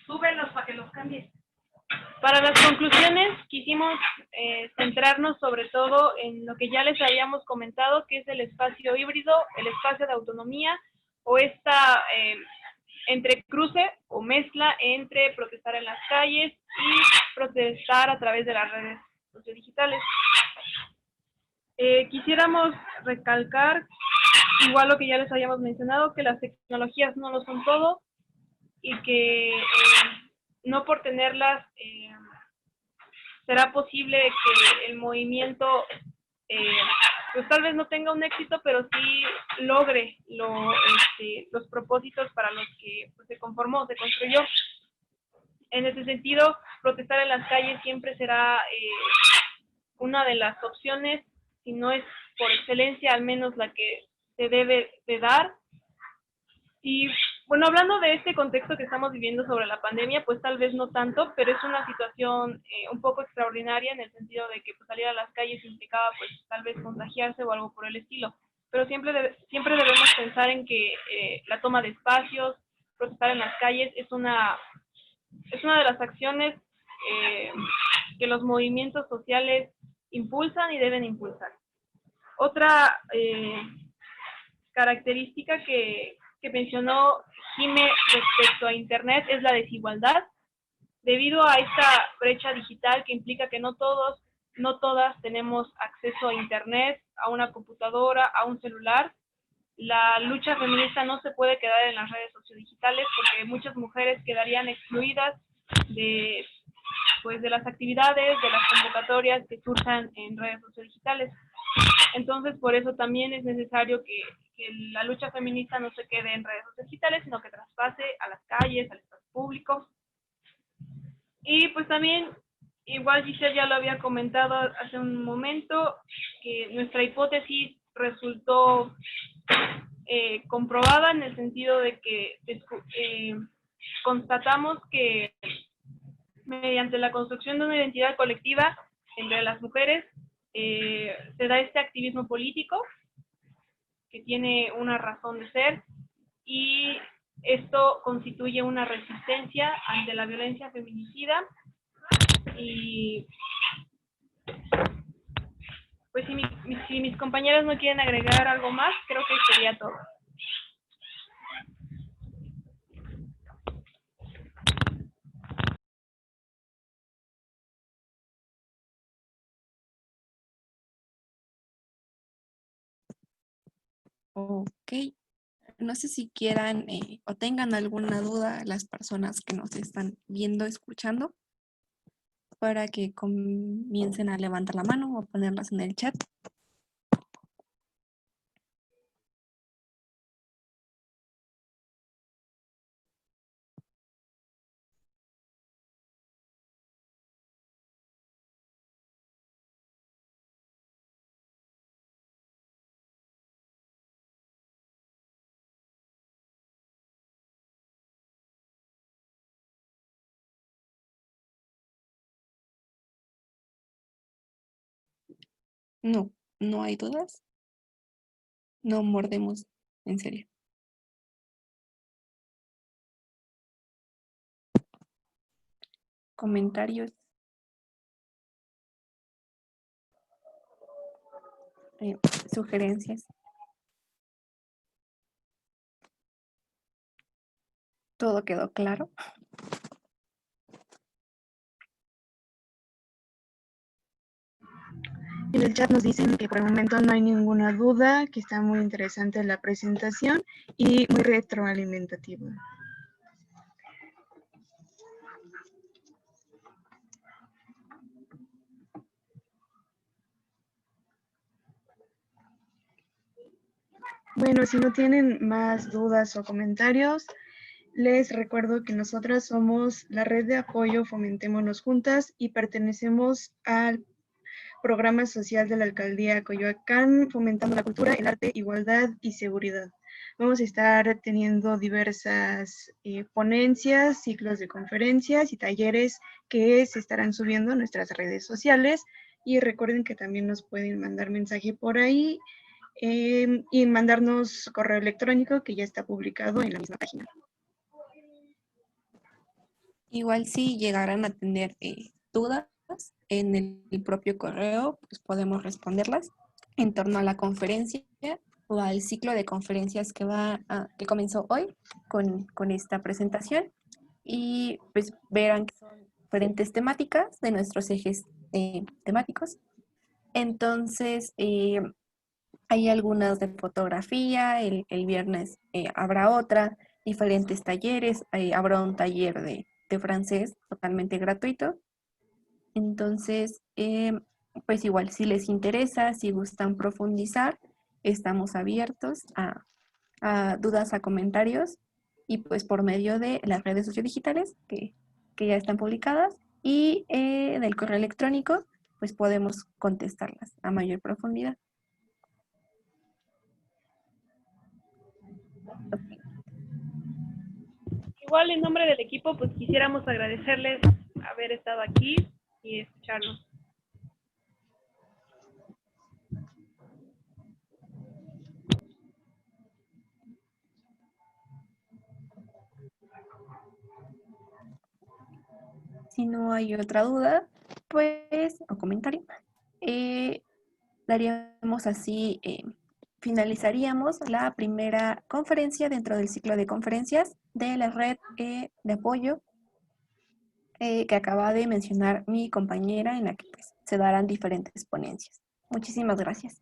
Súbelos para que los cambies. Para las conclusiones quisimos centrarnos sobre todo en lo que ya les habíamos comentado, que es el espacio híbrido, el espacio de autonomía o esta entrecruce o mezcla entre protestar en las calles y protestar a través de las redes sociodigitales. Quisiéramos recalcar, igual lo que ya les habíamos mencionado, que las tecnologías no lo son todo y que no por tenerlas será posible que el movimiento pues tal vez no tenga un éxito, pero sí logre los propósitos para los que pues, se conformó, se construyó. En ese sentido, protestar en las calles siempre será una de las opciones, si no es por excelencia, al menos la que se debe de dar. Y bueno, hablando de este contexto que estamos viviendo sobre la pandemia, pues tal vez no tanto, pero es una situación un poco extraordinaria en el sentido de que pues, salir a las calles implicaba pues tal vez contagiarse o algo por el estilo. Pero siempre debemos pensar en que la toma de espacios, protestar en las calles, es una de las acciones que los movimientos sociales impulsan y deben impulsar. Otra característica que mencionó Jime respecto a Internet es la desigualdad. Debido a esta brecha digital que implica que no todos, no todas tenemos acceso a Internet, a una computadora, a un celular, la lucha feminista no se puede quedar en las redes sociodigitales porque muchas mujeres quedarían excluidas de las actividades, de las convocatorias que surjan en redes sociodigitales. Entonces, por eso también es necesario que la lucha feminista no se quede en redes sociodigitales, sino que traspase a las calles, al espacio público. Y pues también, igual Giselle ya lo había comentado hace un momento, que nuestra hipótesis resultó comprobada en el sentido de que constatamos que mediante la construcción de una identidad colectiva entre las mujeres se da este activismo político que tiene una razón de ser y esto constituye una resistencia ante la violencia feminicida y pues si mis compañeras no quieren agregar algo más, creo que sería todo. Ok, no sé si quieran o tengan alguna duda las personas que nos están viendo, escuchando, para que comiencen a levantar la mano o ponerlas en el chat. No, no hay dudas. No mordemos, en serio. Comentarios. Sugerencias. ¿Todo quedó claro? En el chat nos dicen que por el momento no hay ninguna duda, que está muy interesante la presentación y muy retroalimentativa. Bueno, si no tienen más dudas o comentarios, les recuerdo que nosotras somos la red de apoyo Fomentémonos Juntas y pertenecemos al programa social de la Alcaldía Coyoacán, fomentando la cultura, el arte, igualdad y seguridad. Vamos a estar teniendo diversas ponencias, ciclos de conferencias y talleres que se estarán subiendo a nuestras redes sociales. Y recuerden que también nos pueden mandar mensaje por ahí y mandarnos correo electrónico que ya está publicado en la misma página. Igual si llegaran a tener dudas en el propio correo, pues podemos responderlas en torno a la conferencia o al ciclo de conferencias que comenzó hoy con esta presentación. Y pues verán que son diferentes temáticas de nuestros ejes temáticos. Entonces, hay algunas de fotografía, el viernes habrá otra, diferentes talleres, habrá un taller de francés totalmente gratuito. Entonces, pues igual, si les interesa, si gustan profundizar, estamos abiertos a dudas, a comentarios, y pues por medio de las redes sociodigitales que ya están publicadas y del correo electrónico, pues podemos contestarlas a mayor profundidad. Igual en nombre del equipo, pues quisiéramos agradecerles haber estado aquí y escucharnos. Si no hay otra duda, pues, o comentario, daríamos así, finalizaríamos la primera conferencia dentro del ciclo de conferencias de la red de apoyo que acaba de mencionar mi compañera, en la que pues, se darán diferentes ponencias. Muchísimas gracias.